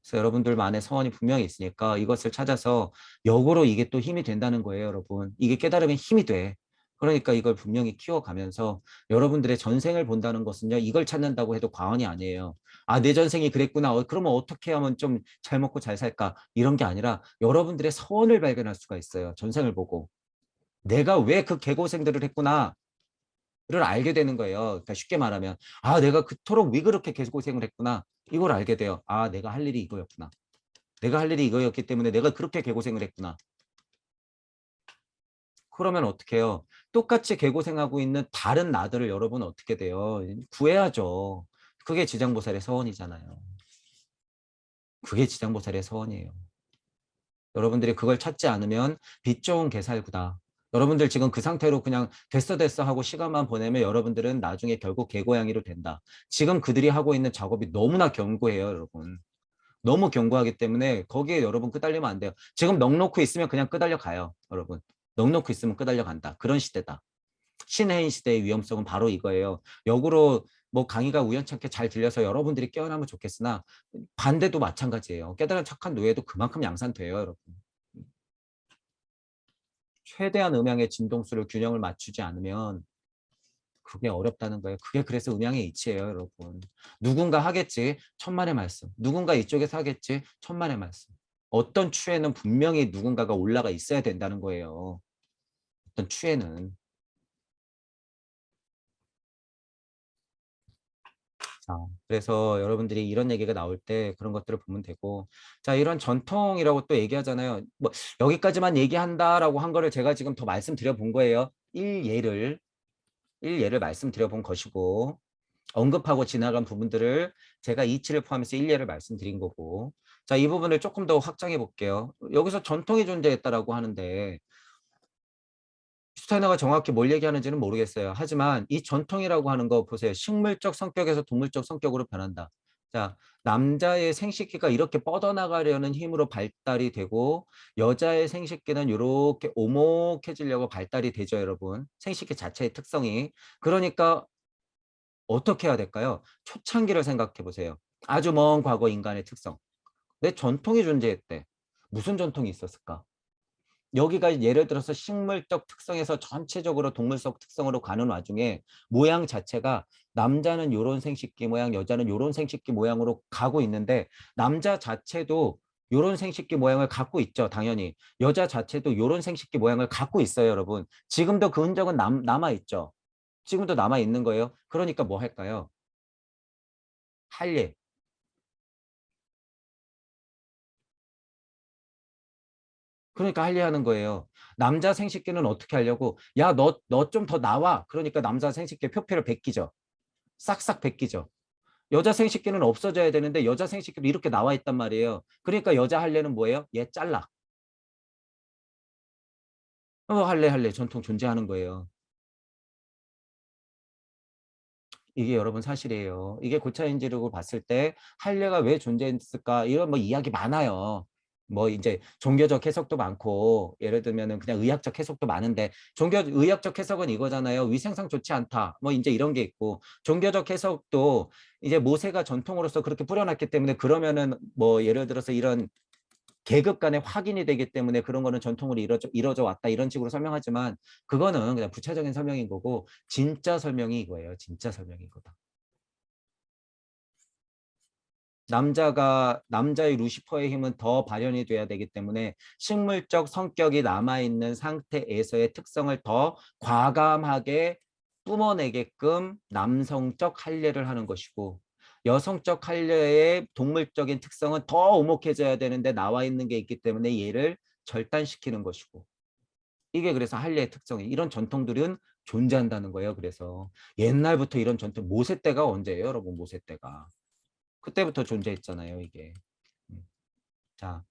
그래서 여러분들만의 서원이 분명히 있으니까 이것을 찾아서 역으로 이게 또 힘이 된다는 거예요, 여러분. 이게 깨달으면 힘이 돼. 그러니까 이걸 분명히 키워가면서 여러분들의 전생을 본다는 것은요, 이걸 찾는다고 해도 과언이 아니에요. 아, 내 전생이 그랬구나. 그러면 어떻게 하면 좀 잘 먹고 잘 살까? 이런 게 아니라 여러분들의 서원을 발견할 수가 있어요. 전생을 보고. 내가 왜 그 개고생들을 했구나. 를 알게 되는 거예요. 그러니까 쉽게 말하면 아 내가 그토록 왜 그렇게 개고생을 했구나. 이걸 알게 돼요. 아 내가 할 일이 이거였구나. 내가 할 일이 이거였기 때문에 내가 그렇게 개고생을 했구나. 그러면 어떻게 해요? 똑같이 개고생하고 있는 다른 나들을 여러분은 어떻게 돼요? 구해야죠. 그게 지장보살의 서원이잖아요. 그게 지장보살의 서원이에요. 여러분들이 그걸 찾지 않으면 빛 좋은 개살구다. 여러분들 지금 그 상태로 그냥 됐어 하고 시간만 보내면 여러분들은 나중에 결국 개고양이로 된다. 지금 그들이 하고 있는 작업이 너무나 견고해요, 여러분. 너무 견고하기 때문에 거기에 여러분 끄달리면 안 돼요. 지금 넋놓고 있으면 그냥 끄달려 가요, 여러분. 넋놓고 있으면 끄달려 간다. 그런 시대다. 신해인 시대의 위험성은 바로 이거예요. 역으로 뭐 강의가 우연찮게 잘 들려서 여러분들이 깨어나면 좋겠으나 반대도 마찬가지예요. 깨달은 착한 노예도 그만큼 양산돼요, 여러분. 최대한 음양의 진동수를 균형을 맞추지 않으면 그게 어렵다는 거예요. 그게 그래서 음양의 이치예요, 여러분. 누군가 하겠지, 천만의 말씀. 누군가 이쪽에서 하겠지, 천만의 말씀. 어떤 추에는 분명히 누군가가 올라가 있어야 된다는 거예요. 어떤 추에는. 자, 그래서 여러분들이 이런 얘기가 나올 때 그런 것들을 보면 되고, 자, 이런 전통이라고 또 얘기하잖아요. 뭐 여기까지만 얘기한다라고 한 거를 제가 지금 더 말씀드려 본 거예요. 일예를 말씀드려 본 것이고, 언급하고 지나간 부분들을 제가 이치를 포함해서 일례를 말씀드린 거고, 자, 이 부분을 조금 더 확장해 볼게요. 여기서 전통이 존재했다라고 하는데 슈타이너가 정확히 뭘 얘기하는지는 모르겠어요. 하지만 이 전통이라고 하는 거 보세요. 식물적 성격에서 동물적 성격으로 변한다. 자, 남자의 생식기가 이렇게 뻗어나가려는 힘으로 발달이 되고 여자의 생식기는 이렇게 오목해지려고 발달이 되죠, 여러분. 생식기 자체의 특성이. 그러니까 어떻게 해야 될까요? 초창기를 생각해 보세요. 아주 먼 과거 인간의 특성. 내 전통이 존재했대. 무슨 전통이 있었을까? 여기가 예를 들어서 식물적 특성에서 전체적으로 동물적 특성으로 가는 와중에 모양 자체가 남자는 요런 생식기 모양, 여자는 요런 생식기 모양으로 가고 있는데 남자 자체도 요런 생식기 모양을 갖고 있죠. 당연히. 여자 자체도 요런 생식기 모양을 갖고 있어요, 여러분. 지금도 그 흔적은 남아있죠. 지금도 남아있는 거예요. 그러니까 뭐 할까요? 할례. 그러니까 할례하는 거예요. 남자 생식기는 어떻게 하려고? 야, 너 좀 더 나와. 그러니까 남자 생식기 표피를 베끼죠. 싹싹 베끼죠. 여자 생식기는 없어져야 되는데 여자 생식기도 이렇게 나와 있단 말이에요. 그러니까 여자 할례는 뭐예요? 얘 잘라. 할례 전통 존재하는 거예요. 이게 여러분 사실이에요. 이게 고차인지르고 봤을 때 할례가 왜 존재했을까? 이런 뭐 이야기 많아요. 뭐 이제 종교적 해석도 많고 예를 들면은 그냥 의학적 해석도 많은데 의학적 해석은 이거잖아요. 위생상 좋지 않다. 뭐 이제 이런 게 있고 종교적 해석도 이제 모세가 전통으로서 그렇게 뿌려놨기 때문에 그러면은 뭐 예를 들어서 이런 계급 간의 확인이 되기 때문에 그런 거는 전통으로 이루어져 왔다 이런 식으로 설명하지만 그거는 그냥 부차적인 설명인 거고 진짜 설명이 이거예요. 진짜 설명이 이거다. 남자의 루시퍼의 힘은 더 발현이 돼야 되기 때문에 식물적 성격이 남아있는 상태에서의 특성을 더 과감하게 뿜어내게끔 남성적 할례를 하는 것이고 여성적 할례의 동물적인 특성은 더 오목해져야 되는데 나와 있는 게 있기 때문에 얘를 절단시키는 것이고 이게 그래서 할례의 특성이 이런 전통들은 존재한다는 거예요. 그래서 옛날부터 이런 전통 모세 때가 언제예요, 여러분? 모세 때가 그때부터 존재했잖아요, 이게. 음. 자,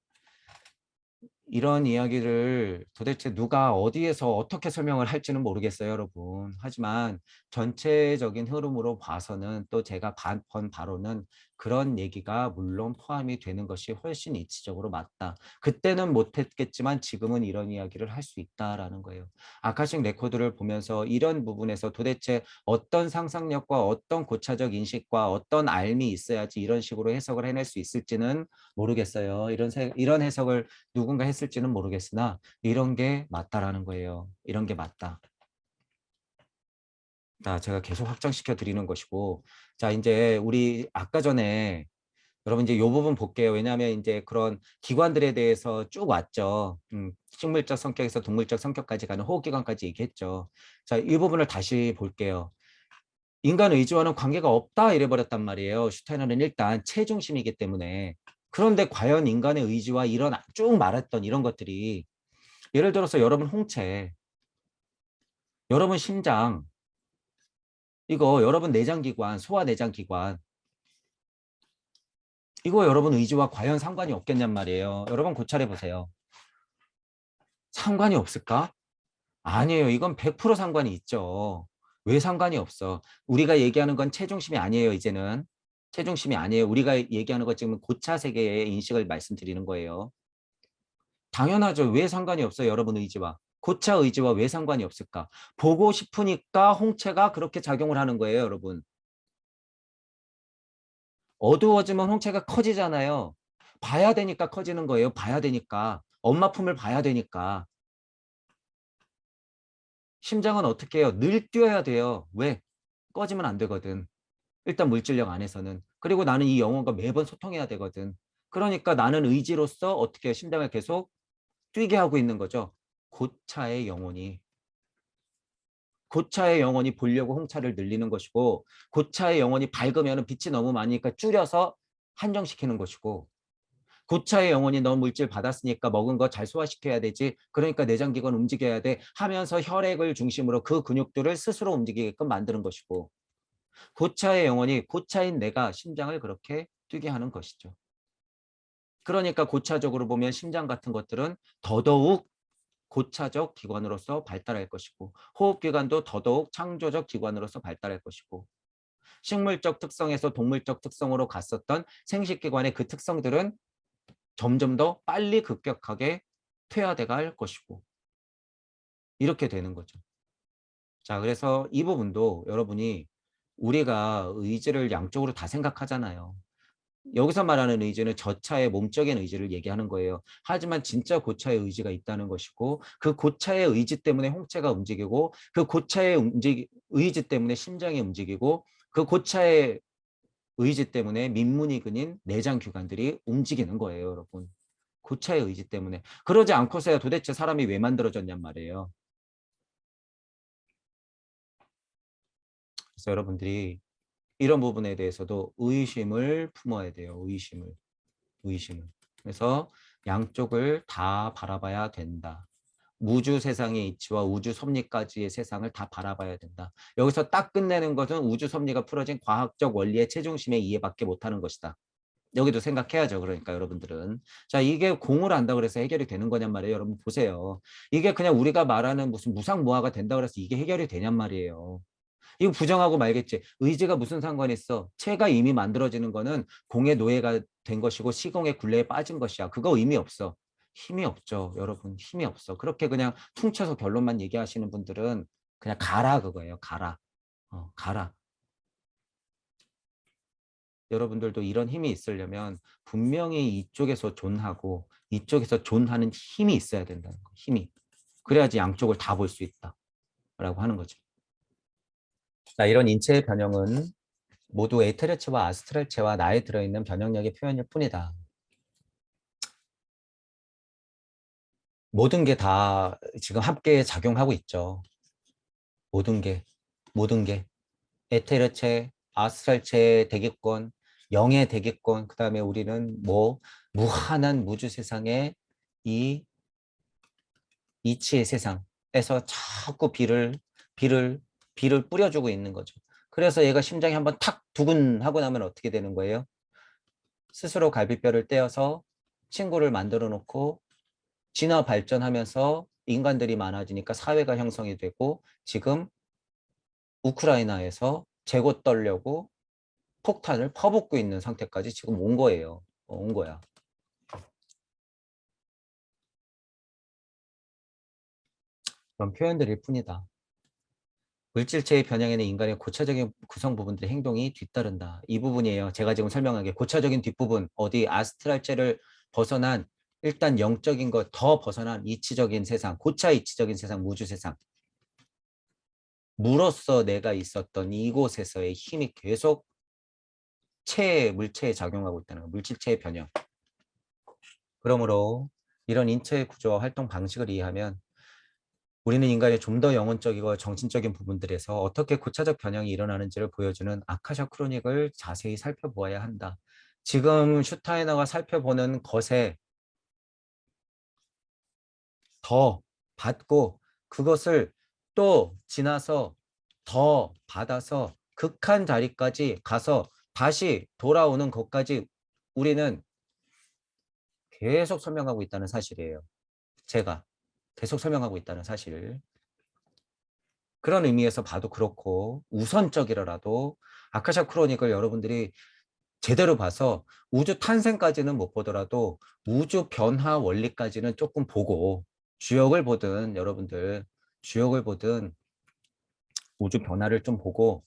이런 이야기를 도대체 누가 어디에서 어떻게 설명을 할지는 모르겠어요, 여러분. 하지만 전체적인 흐름으로 봐서는 또 제가 본 바로는 그런 얘기가 물론 포함이 되는 것이 훨씬 이치적으로 맞다. 그때는 못했겠지만 지금은 이런 이야기를 할 수 있다라는 거예요. 아카식 레코드를 보면서 이런 부분에서 도대체 어떤 상상력과 어떤 고차적 인식과 어떤 알미 있어야지 이런 식으로 해석을 해낼 수 있을지는 모르겠어요. 이런 해석을 누군가 했을지는 모르겠으나 이런 게 맞다라는 거예요. 이런 게 맞다. 자, 제가 계속 확장시켜 드리는 것이고, 자, 이제 우리 아까 전에 여러분 이제 이 부분 볼게요. 왜냐하면 이제 그런 기관들에 대해서 쭉 왔죠. 식물적 성격에서 동물적 성격까지 가는 호흡기관까지 얘기했죠. 자, 이 부분을 다시 볼게요. 인간 의지와는 관계가 없다 이래버렸단 말이에요. 슈타이너는 일단 체중심이기 때문에. 그런데 과연 인간의 의지와 이런 쭉 말했던 이런 것들이 예를 들어서 여러분 홍채, 여러분 심장, 이거 여러분 내장기관, 소화내장기관, 이거 여러분 의지와 과연 상관이 없겠냔 말이에요. 여러분 고찰해 보세요. 상관이 없을까? 아니에요. 이건 100% 상관이 있죠. 왜 상관이 없어? 우리가 얘기하는 건 체중심이 아니에요, 이제는. 체중심이 아니에요. 우리가 얘기하는 것 지금 고차 세계의 인식을 말씀드리는 거예요. 당연하죠. 왜 상관이 없어요, 여러분 의지와. 고차 의지와 왜 상관이 없을까? 보고 싶으니까 홍채가 그렇게 작용을 하는 거예요, 여러분. 어두워지면 홍채가 커지잖아요. 봐야 되니까 커지는 거예요. 봐야 되니까. 엄마 품을 봐야 되니까. 심장은 어떻게 해요? 늘 뛰어야 돼요. 왜? 꺼지면 안 되거든. 일단 물질력 안에서는. 그리고 나는 이 영혼과 매번 소통해야 되거든. 그러니까 나는 의지로서 어떻게 해요? 심장을 계속 뛰게 하고 있는 거죠. 고차의 영혼이. 고차의 영혼이 보려고 홍차를 늘리는 것이고 고차의 영혼이 밝으면 빛이 너무 많으니까 줄여서 한정시키는 것이고 고차의 영혼이 너 물질 받았으니까 먹은 거 잘 소화시켜야 되지. 그러니까 내장기관 움직여야 돼 하면서 혈액을 중심으로 그 근육들을 스스로 움직이게끔 만드는 것이고 고차의 영혼이 고차인 내가 심장을 그렇게 뛰게 하는 것이죠. 그러니까 고차적으로 보면 심장 같은 것들은 더더욱 고차적 기관으로서 발달할 것이고 호흡기관도 더더욱 창조적 기관으로서 발달할 것이고 식물적 특성에서 동물적 특성으로 갔었던 생식기관의 그 특성들은 점점 더 빨리 급격하게 퇴화돼 갈 것이고 이렇게 되는 거죠. 자, 그래서 이 부분도 여러분이 우리가 의지를 양쪽으로 다 생각하잖아요. 여기서 말하는 의지는 저차의 몸적인 의지를 얘기하는 거예요. 하지만 진짜 고차의 의지가 있다는 것이고 그 고차의 의지 때문에 홍채가 움직이고 그 고차의 의지 때문에 심장이 움직이고 그 고차의 의지 때문에 민문이 근인 내장기관들이 움직이는 거예요, 여러분. 고차의 의지 때문에. 그러지 않고서야 도대체 사람이 왜 만들어졌냔 말이에요. 그래서 여러분들이 이런 부분에 대해서도 의심을 품어야 돼요. 의심을. 의심을. 그래서 양쪽을 다 바라봐야 된다. 우주 세상의 이치와 우주 섭리까지의 세상을 다 바라봐야 된다. 여기서 딱 끝내는 것은 우주 섭리가 풀어진 과학적 원리의 최중심의 이해밖에 못하는 것이다. 여기도 생각해야죠. 그러니까 여러분들은. 자, 이게 공을 안다 그래서 해결이 되는 거냔 말이에요. 여러분 보세요. 이게 그냥 우리가 말하는 무슨 무상무화가 된다 그래서 이게 해결이 되냔 말이에요. 이거 부정하고 말겠지. 의지가 무슨 상관이 있어. 체가 이미 만들어지는 거는 공의 노예가 된 것이고 시공의 굴레에 빠진 것이야. 그거 의미 없어. 힘이 없죠. 여러분 힘이 없어. 그렇게 그냥 퉁쳐서 결론만 얘기하시는 분들은 그냥 가라 그거예요. 가라. 가라. 여러분들도 이런 힘이 있으려면 분명히 이쪽에서 존하고 이쪽에서 존하는 힘이 있어야 된다는 거. 힘이. 그래야지 양쪽을 다 볼 수 있다. 라고 하는 거죠. 자, 이런 인체의 변형은 모두 에테르체와 아스트랄체와 나에 들어있는 변형력의 표현일 뿐이다. 모든 게 다 지금 함께 작용하고 있죠. 모든 게. 모든 게 에테르체, 아스트랄체 대기권, 영의 대기권, 그 다음에 우리는 뭐 무한한 무주 세상에 이 이치의 세상에서 자꾸 비를, 비를 뿌려주고 있는 거죠. 그래서 얘가 심장이 한번 탁 두근하고 나면 어떻게 되는 거예요? 스스로 갈비뼈를 떼어서 친구를 만들어 놓고 진화 발전하면서 인간들이 많아지니까 사회가 형성이 되고 지금 우크라이나에서 재고 떨려고 폭탄을 퍼붓고 있는 상태까지 지금 온 거예요. 온 거야. 그런 표현들일 뿐이다. 물질체의 변형에는 인간의 고차적인 구성 부분들의 행동이 뒤따른다. 이 부분이에요. 제가 지금 설명한 게 고차적인 뒷부분, 어디 아스트랄체를 벗어난 일단 영적인 것 더 벗어난 이치적인 세상, 고차 이치적인 세상, 무주 세상. 무로서 내가 있었던 이곳에서의 힘이 계속 물체에 작용하고 있다는 거, 물질체의 변형. 그러므로 이런 인체의 구조와 활동 방식을 이해하면 우리는 인간의 좀 더 영혼적이고 정신적인 부분들에서 어떻게 고차적 변형이 일어나는지를 보여주는 아카샤 크로닉을 자세히 살펴보아야 한다. 지금 슈타이너가 살펴보는 것에 더 받고 그것을 또 지나서 더 받아서 극한 자리까지 가서 다시 돌아오는 것까지 우리는 계속 설명하고 있다는 사실이에요. 제가 계속 설명하고 있다는 사실. 그런 의미에서 봐도 그렇고 우선적이라도 아카샤 크로닉을 여러분들이 제대로 봐서 우주 탄생까지는 못 보더라도 우주 변화 원리까지는 조금 보고 주역을 보든 여러분들 주역을 보든 우주 변화를 좀 보고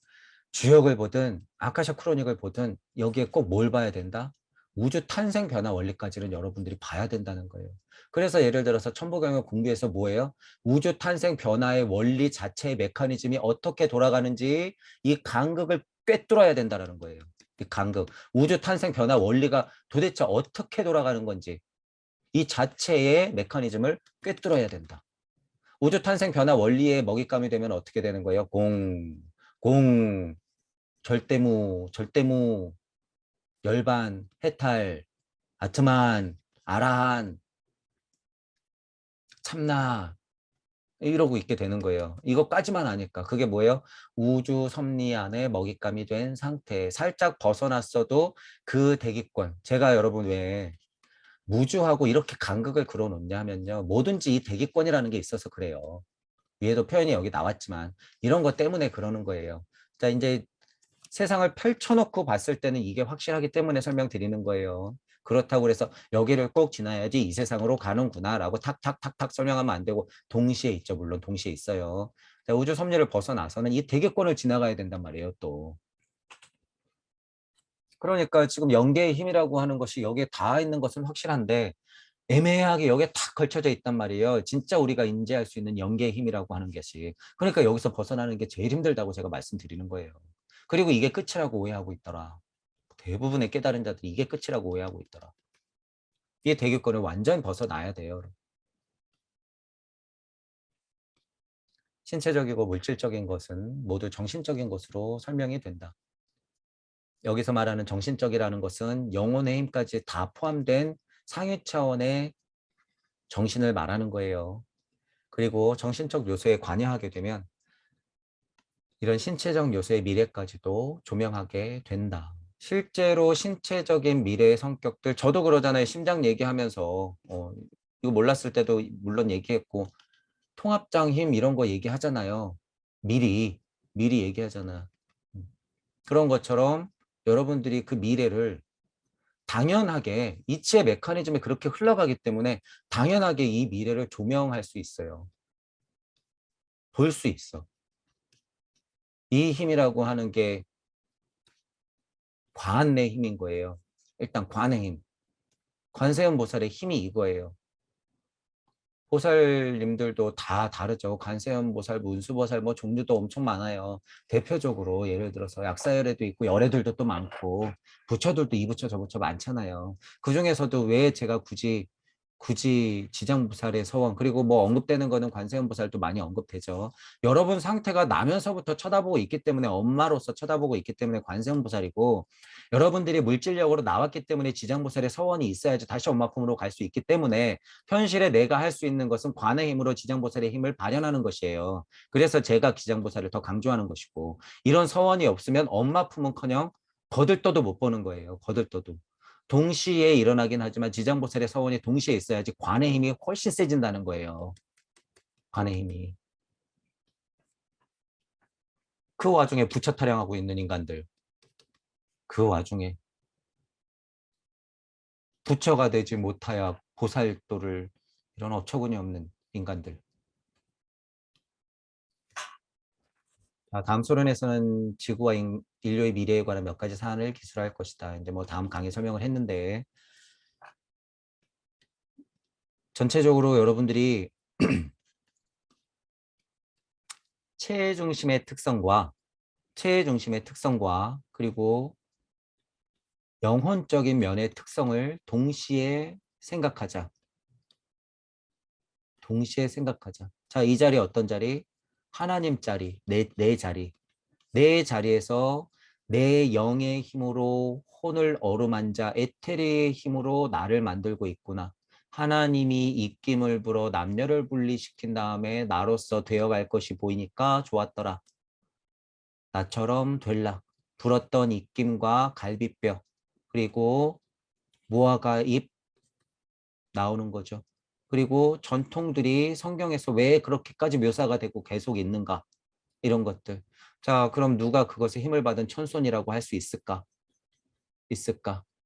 주역을 보든 아카샤 크로닉을 보든 여기에 꼭 뭘 봐야 된다? 우주 탄생 변화 원리까지는 여러분들이 봐야 된다는 거예요. 그래서 예를 들어서 천부경을 공부해서 뭐예요? 우주 탄생 변화의 원리 자체의 메커니즘이 어떻게 돌아가는지 이 간극을 꿰뚫어야 된다는 거예요. 이 간극. 우주 탄생 변화 원리가 도대체 어떻게 돌아가는 건지 이 자체의 메커니즘을 꿰뚫어야 된다. 우주 탄생 변화 원리의 먹잇감이 되면 어떻게 되는 거예요? 공, 절대무, 열반, 해탈, 아트만, 아라한, 참나 이러고 있게 되는 거예요. 이거까지만 아니까 그게 뭐예요? 우주 섭리 안에 먹잇감이 된 상태. 살짝 벗어났어도 그 대기권. 제가 여러분 왜 무주하고 이렇게 간극을 그려놓냐 하면요. 뭐든지 이 대기권이라는 게 있어서 그래요. 위에도 표현이 여기 나왔지만 이런 것 때문에 그러는 거예요. 자, 이제 세상을 펼쳐놓고 봤을 때는 이게 확실하기 때문에 설명드리는 거예요. 그렇다고 그래서 여기를 꼭 지나야지 이 세상으로 가는구나 라고 탁탁탁탁 설명하면 안 되고 동시에 있죠. 물론 동시에 있어요. 자, 우주 섭리를 벗어나서는 이 대기권을 지나가야 된단 말이에요. 또. 그러니까 지금 영계의 힘이라고 하는 것이 여기에 다 있는 것은 확실한데 애매하게 여기에 탁 걸쳐져 있단 말이에요. 진짜 우리가 인지할 수 있는 영계의 힘이라고 하는 것이. 그러니까 여기서 벗어나는 게 제일 힘들다고 제가 말씀드리는 거예요. 그리고 이게 끝이라고 오해하고 있더라. 대부분의 깨달은 자들이 이게 끝이라고 오해하고 있더라. 이 대기권을 완전 벗어나야 돼요. 신체적이고 물질적인 것은 모두 정신적인 것으로 설명이 된다. 여기서 말하는 정신적이라는 것은 영혼의 힘까지 다 포함된 상위 차원의 정신을 말하는 거예요. 그리고 정신적 요소에 관여하게 되면 이런 신체적 요소의 미래까지도 조명하게 된다. 실제로 신체적인 미래의 성격들 저도 그러잖아요. 심장 얘기하면서 이거 몰랐을 때도 물론 얘기했고 통합장 힘 이런 거 얘기하잖아요. 미리 미리 얘기하잖아. 그런 것처럼 여러분들이 그 미래를 당연하게 이치의 메커니즘이 그렇게 흘러가기 때문에 당연하게 이 미래를 조명할 수 있어요. 볼 수 있어. 이 힘이라고 하는 게 관의 힘인 거예요. 일단 관의 힘. 관세음 보살의 힘이 이거예요. 보살님들도 다 다르죠. 관세음 보살, 문수보살 뭐 종류도 엄청 많아요. 대표적으로 예를 들어서 약사열애도 있고 열애들도 또 많고 부처들도 이 부처 저 부처 많잖아요. 그 중에서도 왜 제가 굳이 굳이 지장보살의 서원, 그리고 뭐 언급되는 거는 관세음보살도 많이 언급되죠. 여러분 상태가 나면서부터 쳐다보고 있기 때문에, 엄마로서 쳐다보고 있기 때문에 관세음보살이고, 여러분들이 물질력으로 나왔기 때문에 지장보살의 서원이 있어야지 다시 엄마 품으로 갈 수 있기 때문에, 현실에 내가 할 수 있는 것은 관의 힘으로 지장보살의 힘을 발현하는 것이에요. 그래서 제가 지장보살을 더 강조하는 것이고, 이런 서원이 없으면 엄마 품은커녕 거들떠도 못 보는 거예요. 거들떠도. 동시에 일어나긴 하지만 지장보살의 서원이 동시에 있어야지 관의 힘이 훨씬 세진다는 거예요. 관의 힘이. 그 와중에 부처 타령하고 있는 인간들. 그 와중에 부처가 되지 못하여 보살도를, 이런 어처구니 없는 인간들. 자, 다음 소론에서는 지구와 인류의 미래에 관한 몇 가지 사안을 기술할 것이다. 이제 뭐 다음 강의 설명을 했는데, 전체적으로 여러분들이 체해 중심의 특성과 그리고 영혼적인 면의 특성을 동시에 생각하자. 동시에 생각하자. 자, 이 자리 어떤 자리? 하나님 자리, 내 자리. 내 자리에서 내 영의 힘으로 혼을 어루만자 에테르의 힘으로 나를 만들고 있구나. 하나님이 입김을 불어 남녀를 분리시킨 다음에 나로서 되어갈 것이 보이니까 좋았더라. 나처럼 될라. 불었던 입김과 갈비뼈, 그리고 무화과 잎 나오는 거죠. 그리고 전통들이 성경에서 왜 그렇게까지 묘사가 되고 계속 있는가, 이런 것들. 자, 그럼 누가 그것에 힘을 받은 천손이라고 할 수 있을까?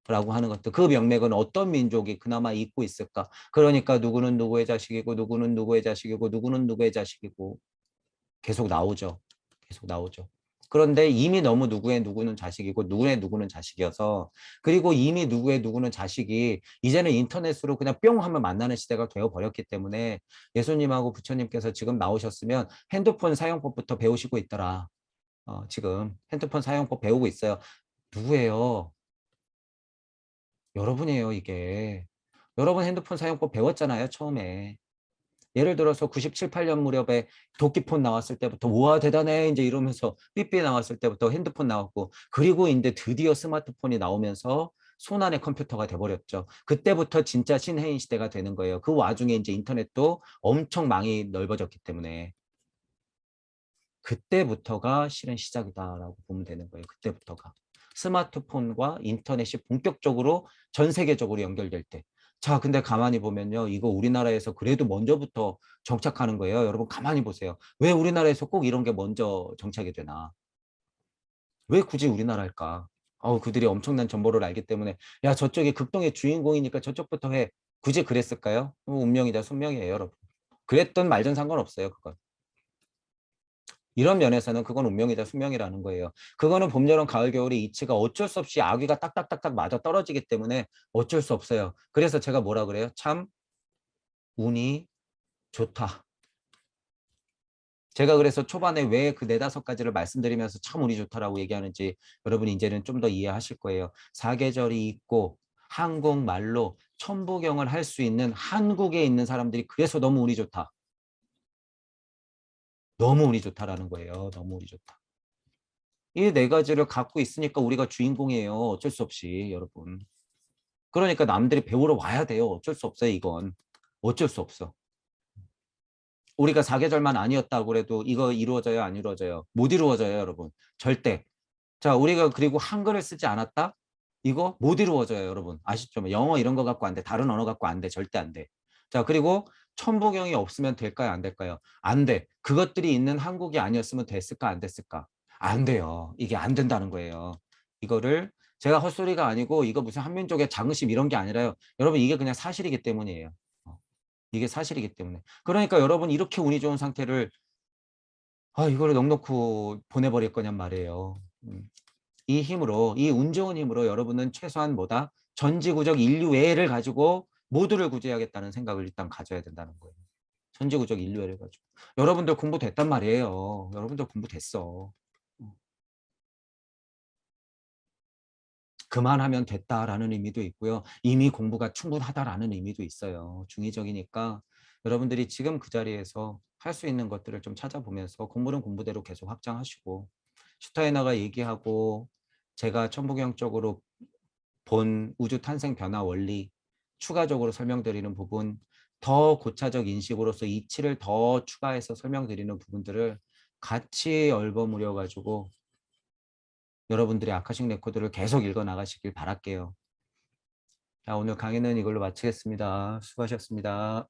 라고 하는 것들. 그 명맥은 어떤 민족이 그나마 잊고 있을까? 그러니까 누구는 누구의 자식이고, 누구는 누구의 자식이고, 누구는 누구의 자식이고, 계속 나오죠. 계속 나오죠. 그런데 이미 너무 누구의 누구는 자식이고 누구의 누구는 자식이어서, 그리고 이미 누구의 누구는 자식이 이제는 인터넷으로 그냥 뿅 하면 만나는 시대가 되어버렸기 때문에, 예수님하고 부처님께서 지금 나오셨으면 핸드폰 사용법부터 배우시고 있더라. 지금 핸드폰 사용법 배우고 있어요. 누구예요? 여러분이에요, 이게. 여러분 핸드폰 사용법 배웠잖아요, 처음에. 예를 들어서 97, 8년 무렵에 도끼폰 나왔을 때부터 우와 대단해 이제 이러면서, 삐삐 나왔을 때부터 핸드폰 나왔고, 그리고 이제 드디어 스마트폰이 나오면서 손안의 컴퓨터가 돼버렸죠. 그때부터 진짜 신해인 시대가 되는 거예요. 그 와중에 이제 인터넷도 엄청 많이 넓어졌기 때문에, 그때부터가 실은 시작이다라고 보면 되는 거예요. 그때부터가. 스마트폰과 인터넷이 본격적으로 전 세계적으로 연결될 때. 자, 근데 가만히 보면요. 이거 우리나라에서 그래도 먼저부터 정착하는 거예요. 여러분 가만히 보세요. 왜 우리나라에서 꼭 이런 게 먼저 정착이 되나? 왜 굳이 우리나라일까? 그들이 엄청난 정보를 알기 때문에, 야, 저쪽이 극동의 주인공이니까 저쪽부터 해. 굳이 그랬을까요? 운명이다, 숙명이에요, 여러분. 그랬던 말든 상관없어요, 그건. 이런 면에서는 그건 운명이자 숙명이라는 거예요. 그거는 봄, 여름, 가을, 겨울의 이치가 어쩔 수 없이 아귀가 딱딱딱딱 맞아 떨어지기 때문에 어쩔 수 없어요. 그래서 제가 뭐라 그래요? 참 운이 좋다. 제가 그래서 초반에 왜 그 네다섯 가지를 말씀드리면서 참 운이 좋다라고 얘기하는지 여러분이 이제는 좀 더 이해하실 거예요. 사계절이 있고 한국말로 천부경을 할 수 있는 한국에 있는 사람들이 그래서 너무 운이 좋다. 너무 운이 좋다라는 거예요. 너무 운이 좋다. 이 네 가지를 갖고 있으니까 우리가 주인공이에요. 어쩔 수 없이, 여러분. 그러니까 남들이 배우러 와야 돼요. 어쩔 수 없어요, 이건. 어쩔 수 없어. 우리가 사계절만 아니었다고 그래도 이거 이루어져요, 안 이루어져요? 못 이루어져요, 여러분. 절대. 자, 우리가 그리고 한글을 쓰지 않았다? 이거 못 이루어져요, 여러분. 아시죠? 영어 이런 거 갖고 안 돼. 다른 언어 갖고 안 돼. 절대 안 돼. 자, 그리고 천부경이 없으면 될까요, 안 될까요? 안 돼. 그것들이 있는 한국이 아니었으면 됐을까, 안 됐을까? 안 돼요. 이게 안 된다는 거예요. 이거를 제가 헛소리가 아니고 이거 무슨 한민족의 자긍심 이런 게 아니라요. 여러분 이게 그냥 사실이기 때문이에요. 이게 사실이기 때문에. 그러니까 여러분 이렇게 운이 좋은 상태를 이거를 넉넉히 보내버릴 거냔 말이에요. 이 힘으로, 이 운 좋은 힘으로 여러분은 최소한 뭐다? 전지구적 인류애를 가지고 모두를 구제하겠다는 생각을 일단 가져야 된다는 거예요. 전지구적 인류애를 가지고. 여러분들 공부됐단 말이에요. 여러분들 공부됐어. 그만하면 됐다라는 의미도 있고요. 이미 공부가 충분하다라는 의미도 있어요. 중의적이니까 여러분들이 지금 그 자리에서 할 수 있는 것들을 좀 찾아보면서 공부는 공부대로 계속 확장하시고 슈타이너가 얘기하고 제가 천부경적으로 본 우주 탄생 변화 원리 추가적으로 설명드리는 부분 더 고차적 인식으로서 이치를 더 추가해서 설명드리는 부분들을 같이 얽어무려 가지고 여러분들의 아카식 레코드를 계속 읽어 나가시길 바랄게요. 자, 오늘 강의는 이걸로 마치겠습니다. 수고하셨습니다.